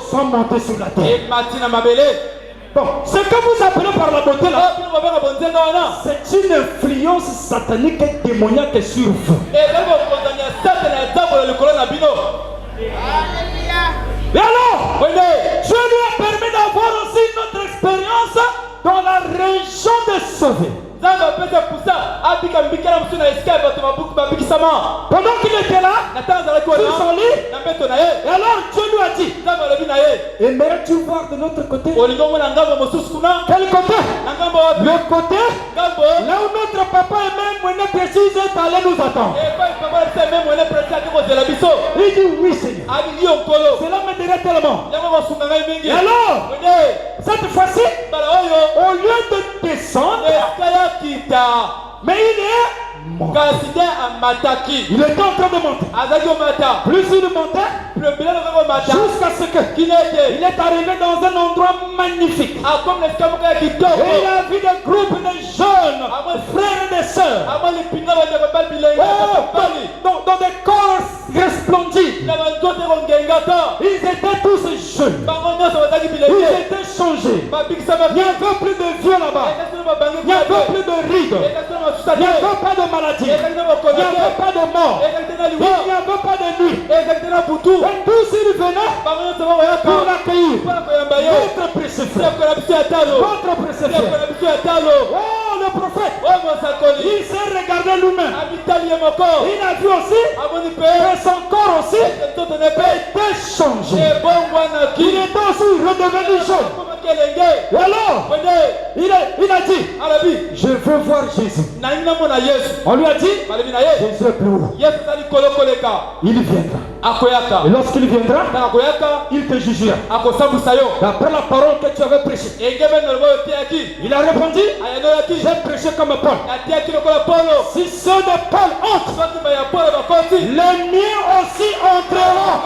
sont montés sur la terre. Bon, ce que vous appelez par la beauté là, c'est une influence satanique et démoniaque sur vous. Et alors, Dieu lui a permis d'avoir aussi notre expérience dans la région des sauvés. Pendant qu'il était là, sur son lit, et alors Dieu lui a dit: aimerais-tu voir de l'autre côté? Quel côté? Le côté là où notre papa et même Moïse précise est allé nous attendre. Il dit: oui Seigneur. Cela m'aiderait tellement. Et alors, cette fois-ci, au lieu de descendre, mais il est mort. Il était en train de monter. Plus il montait, jusqu'à ce qu'il est arrivé dans un endroit magnifique. Et il a vu des groupes de jeunes, frères et des sœurs, dans des corps resplendis. Ils étaient tous jeunes. Ils étaient changés. Il n'y avait plus de vieux là-bas. Il n'y avait plus de rides. Il n'y avait pas de maladie. Il n'y avait pas de mort. Il n'y avait pas de nuit. Et tous ils venaient pour l'accueillir. Votre précepteur. Votre précepteur. Oh, le prophète. Il s'est regardé lui-même. Il a vu aussi que son corps aussi était changé. Il était aussi cheveux devenus jaunes. Et alors, il a dit, je veux voir Jésus. On lui a dit, Jésus est plus haut. Il viendra. Et lorsqu'il viendra, il te jugera. D'après la parole que tu avais prêchée. Il a répondu, j'ai prêché comme Paul. Si ceux de Paul entrent, les miens aussi entreront.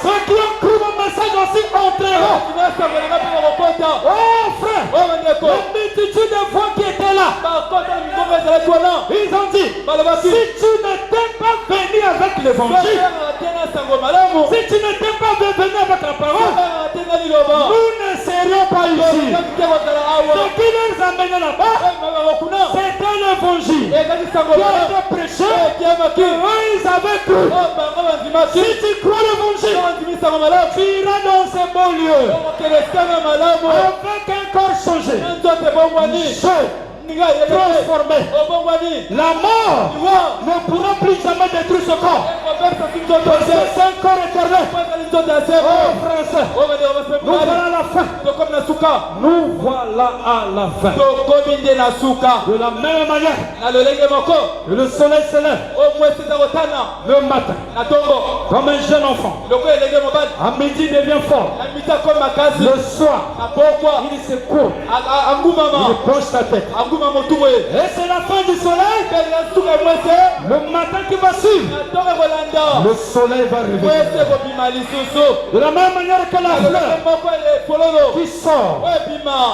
Ceux qui ont cru mon message aussi entreront. Oh frère, la multitude de voix qui étaient là, ils ont dit, si tu n'étais pas venu avec l'évangile, si tu n'étais pas venu avec la parole, nous ne serions pas ici. Ce qui les amenait là-bas, c'était l'évangile qui a été prêché, eux ils avaient cru. Si tu crois l'évangile, tu iras dans ces beaux lieux avec un corps changé, transformé. La mort ne pourra plus jamais détruire ce corps. C'est un corps éternel. Oh frère, nous voilà à la fin. Nous voilà à la fin. De la même manière, le soleil se lève le matin comme un jeune enfant. À midi il devient fort. Le soir il se court. Il penche sa tête. Et c'est la fin du soleil. Le matin qui va suivre, le soleil va revenir. De la même manière que la fleur qui sort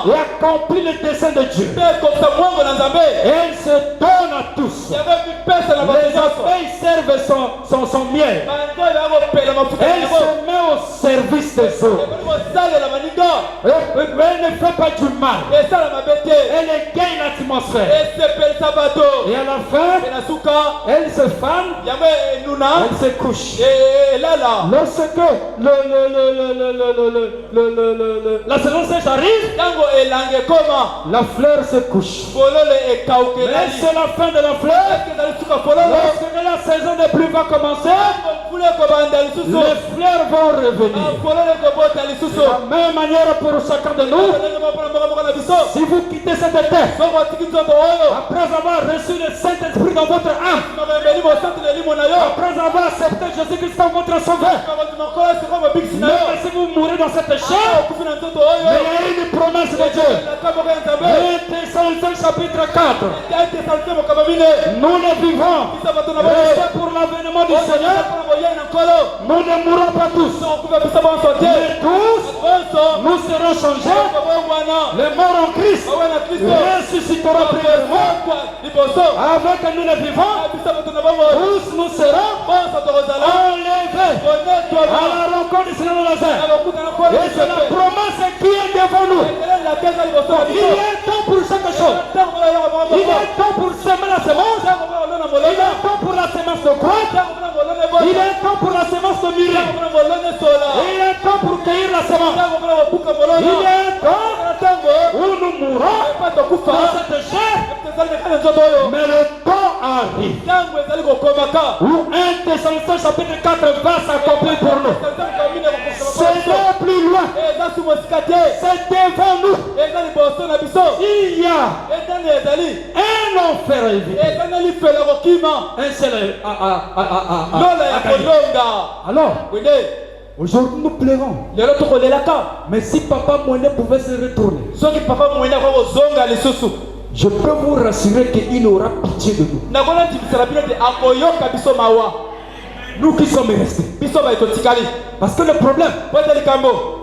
et accomplit le dessein de Dieu, et elle se donne à tous. Les abeilles servent son miel. Elle se met au service des autres. Elle ne fait pas du mal. Elle gagne l'atmosphère. Et à la fin, elle se fane, elle se couche. Lorsque la saison sèche arrive, la fleur se couche. Mais c'est la fin de la fleur. Lorsque la saison des pluies va commencer, les fleurs vont revenir. De la même manière pour chacun de nous, si vous quittez cette terre, après avoir reçu le Saint-Esprit dans votre âme, après avoir accepté Jésus-Christ comme votre sauveur, même si vous mourrez dans cette chair, mais il y a une promesse de Dieu. Thessaloniciens chapitre 4. Nous le vivons. Restez pour l'avènement du Seigneur. Nous ne mourrons pas tous. Mais tous, nous serons changés. Les morts en Christ ressusciteront premièrement. Avec nous les vivants, tous nous serons enlevés à la rencontre du Seigneur de Lazare. Et c'est la promesse qui est devant nous. Il est temps pour chaque chose. Il est temps pour semer la semence. Il est temps pour la semence de croix. Il est temps pour la semence de mûrir. Il est temps pour cueillir la semence. Il est temps où nous mourrons dans cette chair. Mais le temps arrive où 1 Thessaloniciens chapitre 4 va s'accomplir pour nous. C'est non plus loin. C'est devant nous. Il y a un enfer à éviter. Un seul alors, aujourd'hui nous pleurons. Mais si Papa Moïne pouvait se retourner, je peux vous rassurer qu'il aura pitié de nous. Nous qui sommes restés. Parce que le problème,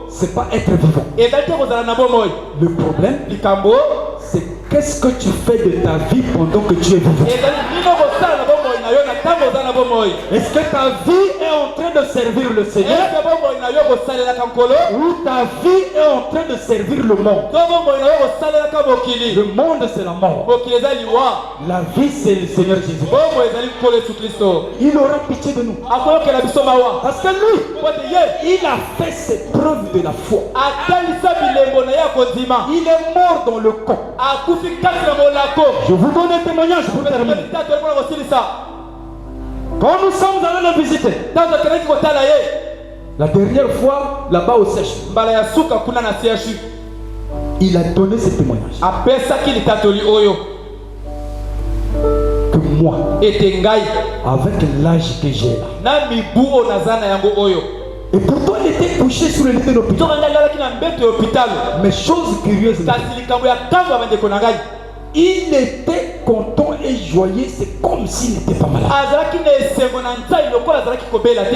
c'est pas être vivant. Le problème, c'est qu'est-ce que tu fais de ta vie pendant que tu es vivant. Est-ce que ta vie est en train de servir le Seigneur ou ta vie est en train de servir le monde? Le monde c'est la mort. La vie c'est le Seigneur Jésus. Il aura pitié de nous. Parce que lui, il a fait ses preuves de la foi. Il est mort dans le camp. Je vous donne un témoignage pour terminer. Quand nous sommes allés le visiter, La dernière fois, là-bas au CHU, mbala ya suka kuna na CHU il a donné ce témoignage. apesaki litatoli oyo Que moi, ete ngai avec l'âge que j'ai là, na mibu oyo naza na yango oyo et pourtant il était couché sur le lit de l'hôpital. nzoka ngai alalaki na mbeto ya hôpital Mais chose curieuse, kasi likambo ya ntango ya bandeko na ngai il était content et joyeux, c'est comme s'il n'était pas malade. azalaki na esengo na nzai lokola azalaki kobela te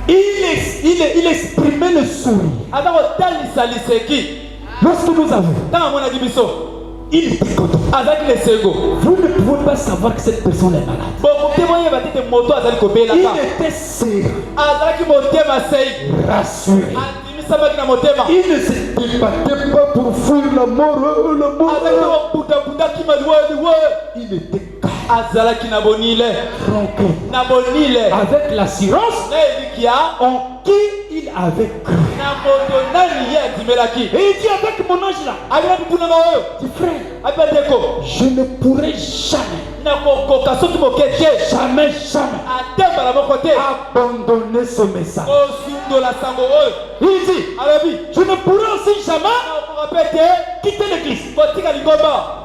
Il exprimait le sourire. aza kotalisa liseki Lorsque nous avons, ntango amonaki biso il était content. azalaki na esengo Vous ne pouvez pas savoir que cette personne est malade. bokotema oyeba te ete moto azali Il kobelaka était serein, azalaki motema sei rassuré. andimisamaki na motema Il ne se débattait pas pour fuir la mort. azalaki na kobudabuda kima liweliwe Il était calme, azalaki na bonile tranquille, na bonile avec l'assurance na elikia en qui il avait cru. na moto nani ye andimelaki Et il dit avec mon ange là, abinaki mpuna oyo dit frère, abiba ndeko je ne pourrai jamais, nakokoka soki moke te jamais ate mbala moko te abandonner ce message. kosundola sango oyo Il dit, alobi je ne pourrai aussi jamais nakokoka mpe te quitter l'église. kotika lingomba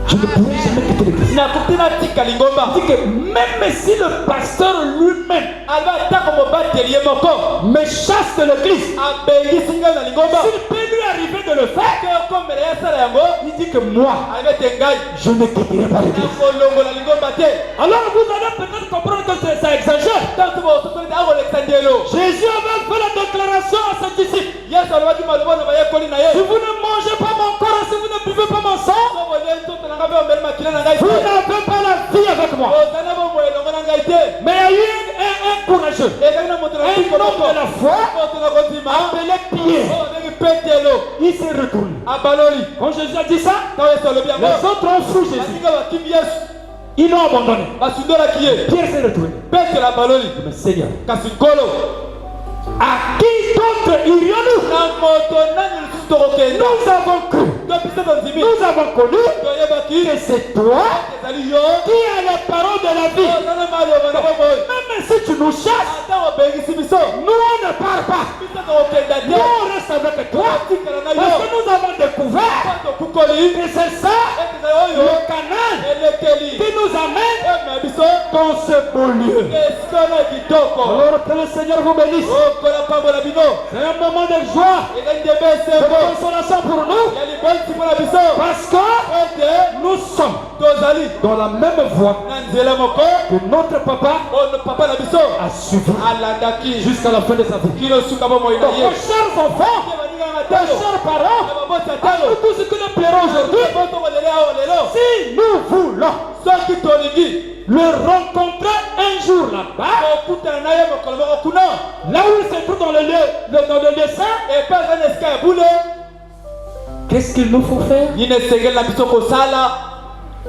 Je ne pourrai jamais quitter l'église. nakoki natika lingomba Il dit que même si le pasteur lui-même alobi atako mobateli ye moko me chasse de l'église, abengisi ngai na lingomba s'il peut lui arriver de le faire, te okombela ye asala yango il dit que moi, alobi ete ngai je ne quitterai pas l'église. nakolongola lingomba te Alors vous allez peut-être comprendre que ça exagère. tanto bosotoli te akolekisa ndelo Jésus avait fait la déclaration à ses disciples. yesu alobaki maloba na bayekoli na ye Si vous ne mangez pas mon corps et si vous ne buvez pas mon sang, sobolie nzoto na ngai mpe omeli makila na ngai vous te n'avez pas la vie avec moi. ozali bomoi elongo na ngai te Mais il y a eu un courageux, ezali na moto na un biko homme moko de la foi, moto na kondima appelé Pierre. oyo babengi petelo Il s'est retourné. abaloli Quand Jésus a dit ça, ntango yesu alobi yango les autres ont fui Jésus. baninga bakimi yesu Ils l'ont abandonné. basundolaki ye Pierre s'est retourné. petelo abaloli Mais Seigneur, kasi nkolo à qui d'autre irions-nous? na moto nani lisusu tokokenda Nous avons cru, to biso tondimi nous avons connu toyebaki que c'est toi ezali yo qui as les paroles de la vie. ozana maloba na bomoi Même si tu nous chasses, ata obengisi biso nous on ne part pas. biso tokokenda Nous te on reste avec toi. totikala na Parce yo que nous avons découvert tokukoli que c'est ça ete oyo le canal elekeli qui nous amène ema biso dans ce beau lieu. esika na kitoko Alors que le Seigneur vous bénisse. okola pambola bino C'est un moment de joie, ezali ndembe de esengo consolation pour nous. ya libolisi mpona biso Parce que ete nous sommes tozali dans la même voie na nzela moko que notre papa oyo papa na biso a suivi alandaki jusqu'à la fin de sa vie. kino suka bomoi na Donc, ye mes chers enfants, Ye baninga na mes talo chers parents, na maboti ya à talo nous tous ce que nous plairons aujourd'hui, botokolele awa lelo si nous voulons soki tolingi le rencontrer un jour là-bas, kokutana na ye mokolo moko kuna là où il se trouve dans le lieu saint, epe aza na esika ya bule qu'est-ce qu'il nous faut faire? nini esengeli na biso kosala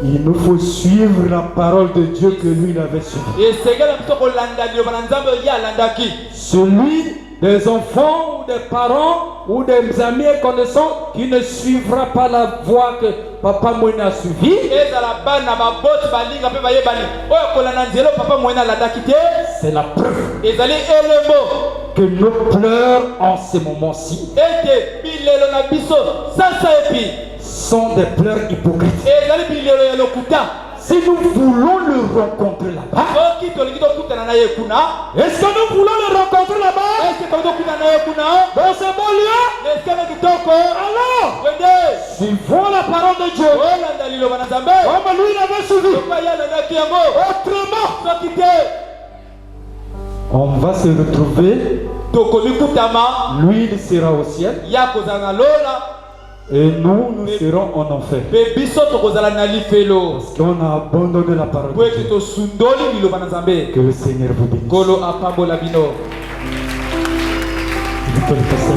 Il nous faut suivre la parole de Dieu que lui il avait suivie. esengeli na biso kolanda liloba na nzambe oyo ye alandaki Celui des enfants ou des parents ou des amis et connaissances qui ne suivra pas la voie que papa Moïne a suivie, ezala bana baboti balinga mpe bayebani oyo kolanda nzela oyo papa moyena alandaki te c'est la preuve ezali elembo que nos pleurs en ce moment-ci ete bilelo na biso sasa epi sont des pleurs hypocrites. ezali bilelo ya lokuta Si nous voulons le rencontrer là-bas, soki tolingi tokutana na ye kuna est-ce que nous voulons le rencontrer là-bas, eske tolingi tokutana na ye kuna dans ce beau lieu? na esika na kitoko Alors, wende suivons la parole de Dieu olanda liloba na nzambe comme lui il avait suivi. soka ye alandaki yango Autrement, soki te on va se retrouver, tokomikutama lui il sera au ciel ya kozala na lola et nous serons en enfer. mpe biso tokozala na lifelo Parce qu'on a abandonné la parole po de ete Dieu. tosundoli liloba na nzambe Que le Seigneur vous bénisse. nkolo apambola bino Victor le pasteur.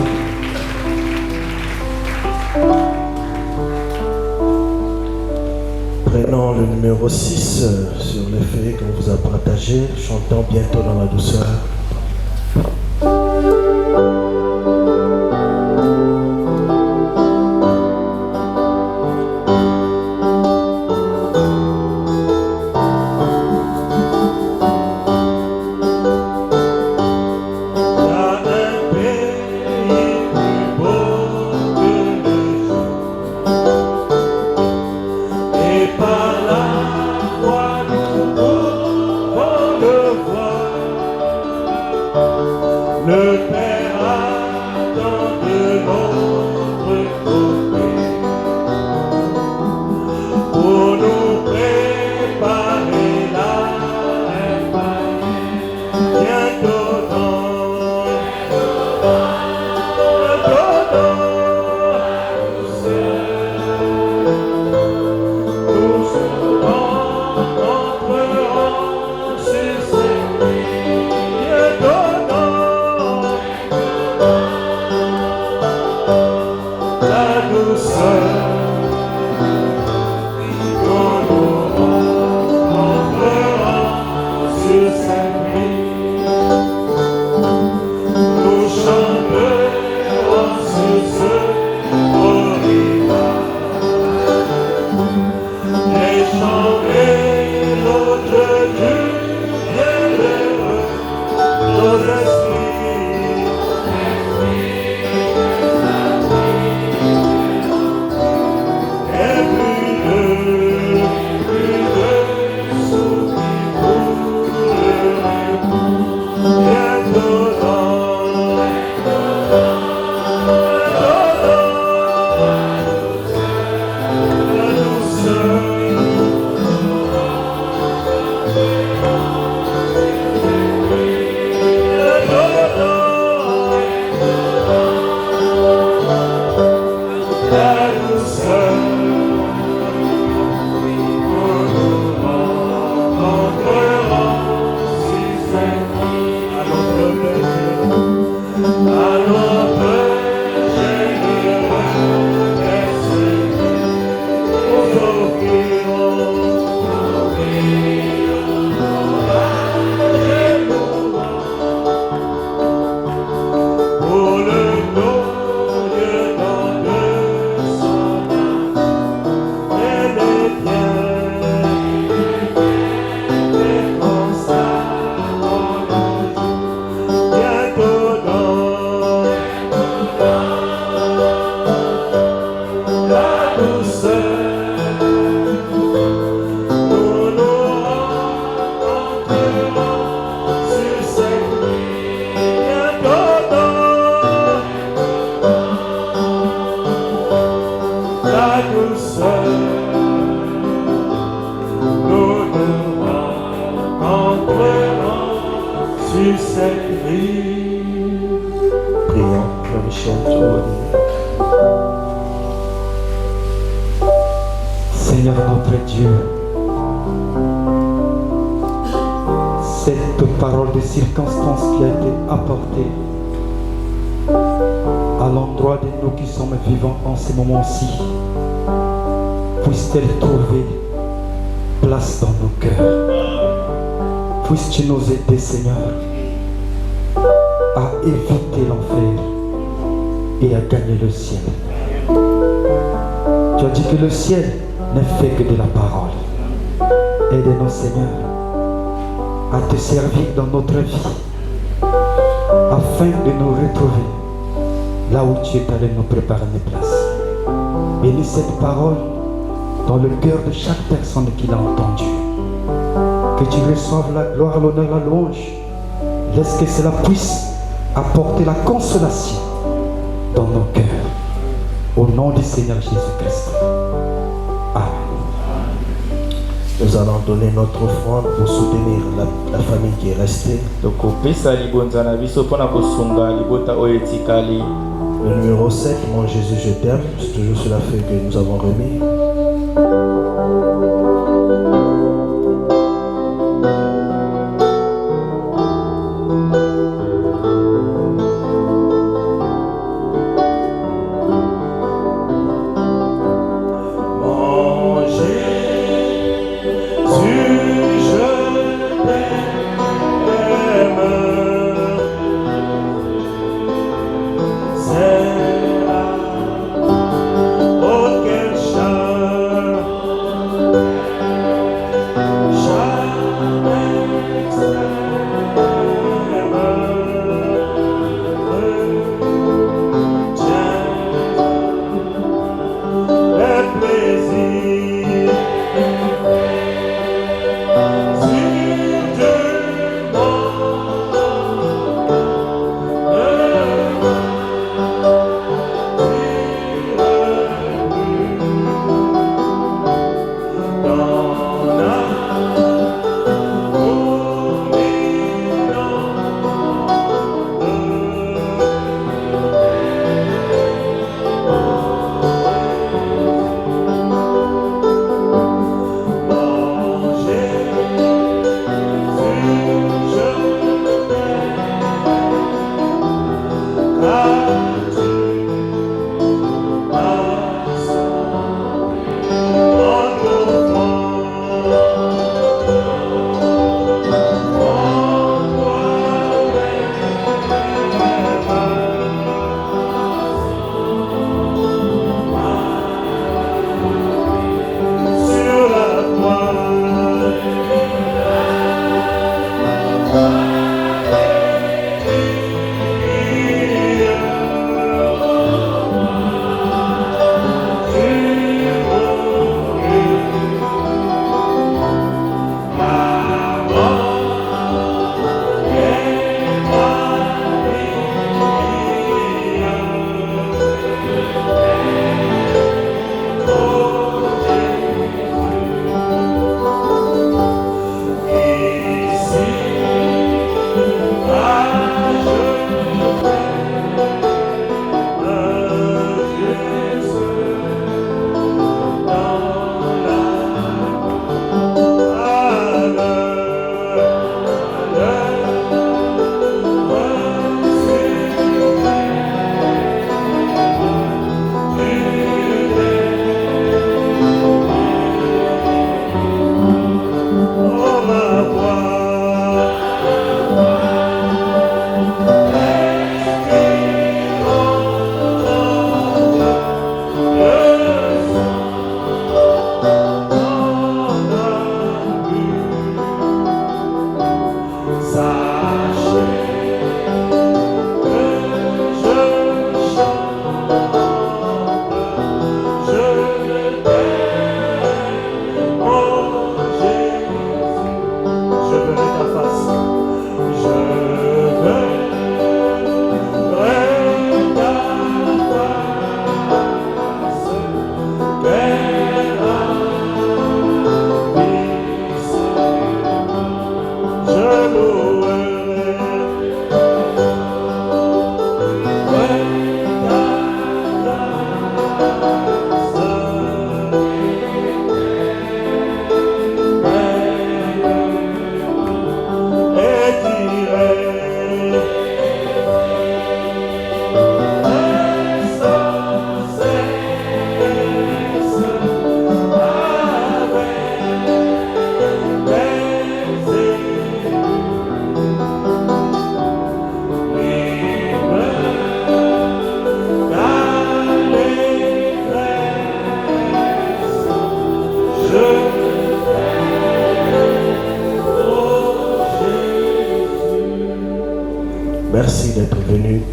Prenons le numéro 6 sur les feuilles qu'on vous a partagé. Chantons bientôt dans la douceur. Michel Tchouani. Seigneur notre Dieu, cette parole de circonstance qui a été apportée à l'endroit de nous qui sommes vivants en ce moment-ci, puisse-t-elle trouver place dans nos cœurs. Puisses-tu nous aider, Seigneur, à éviter l'enfer et à gagner le ciel. Tu as dit que le ciel ne fait que de la parole. Aide-nous, Seigneur, à te servir dans notre vie, afin de nous retrouver là où tu es allé nous préparer une place. Bénis cette parole dans le cœur de chaque personne qui l'a entendue. Que tu reçoives la gloire, l'honneur, la louange. Laisse que cela puisse apporter la consolation dans nos cœurs. Au nom du Seigneur Jésus-Christ. Nous allons donner notre offrande pour soutenir la famille qui est restée. Le numéro 7, Mon Jésus, je t'aime. C'est toujours sur la feuille que nous avons remis. Quel chant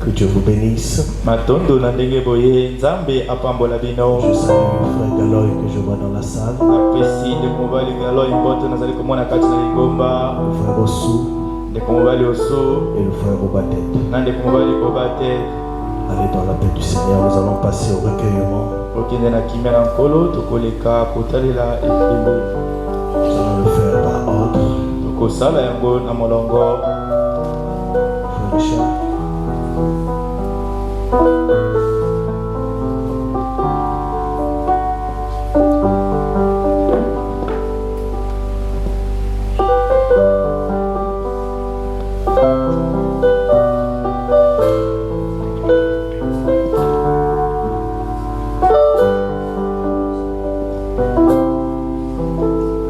Que Dieu vous bénisse. Matondo na ndenge boye nzambe apambola bino. Je salue frère Galoy que je vois dans la salle. Apesi de mobali Galoy mboto nazali komona kati na ligomba. Le frère Ossou. De mobali Ossou. Et le frère Obatet. Na de mobali Obatet. Allez dans la paix du Seigneur, nous allons passer au recueillement. Okende na kimera nkolo tokoleka kotalela efimbi. Nous allons le faire par ordre. Tokosala yango na molongo. Frère Richard.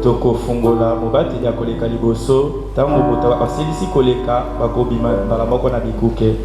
Tokofungola mobati ya koleka liboso tango bota asilisi koleka bakobima mbala moko na bikuke.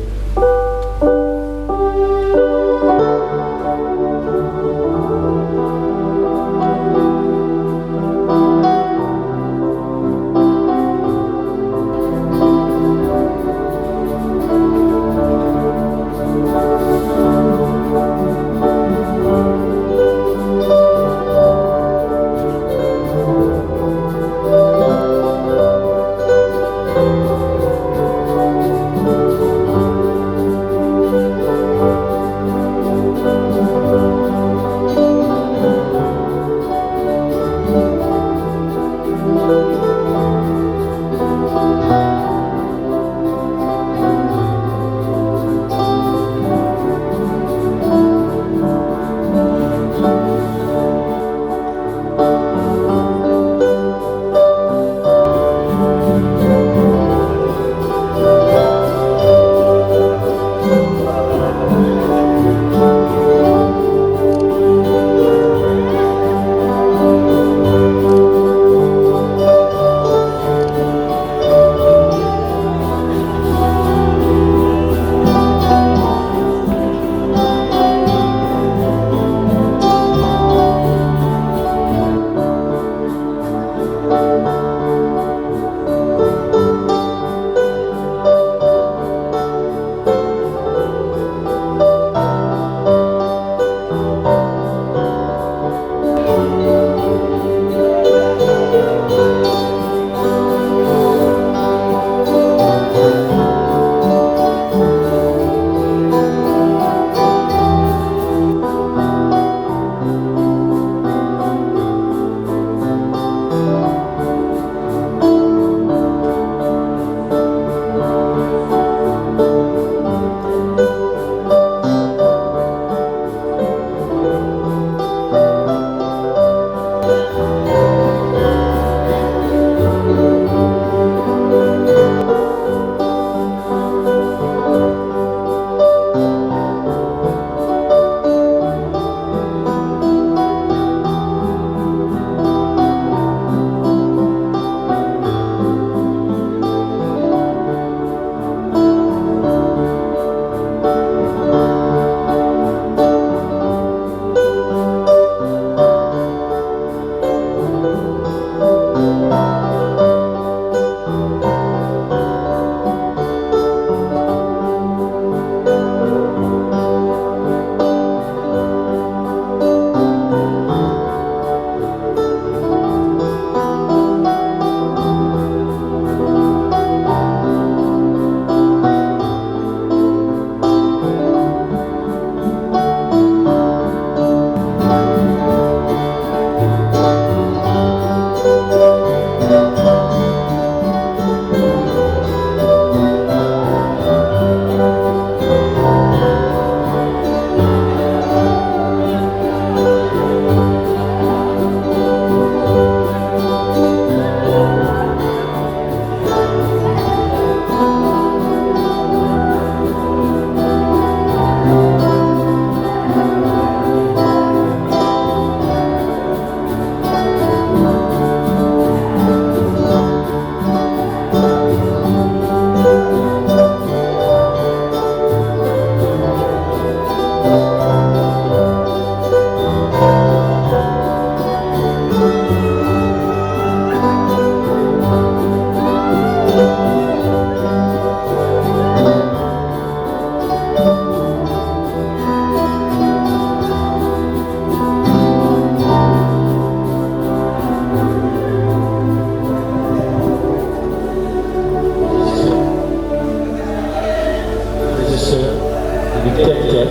militaire.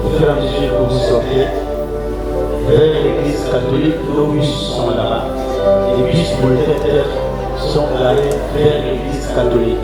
Au fur et à mesure que vous sortez vers l'église catholique, nos bus sont là-bas. Les bus militaires sont garés vers l'église catholique.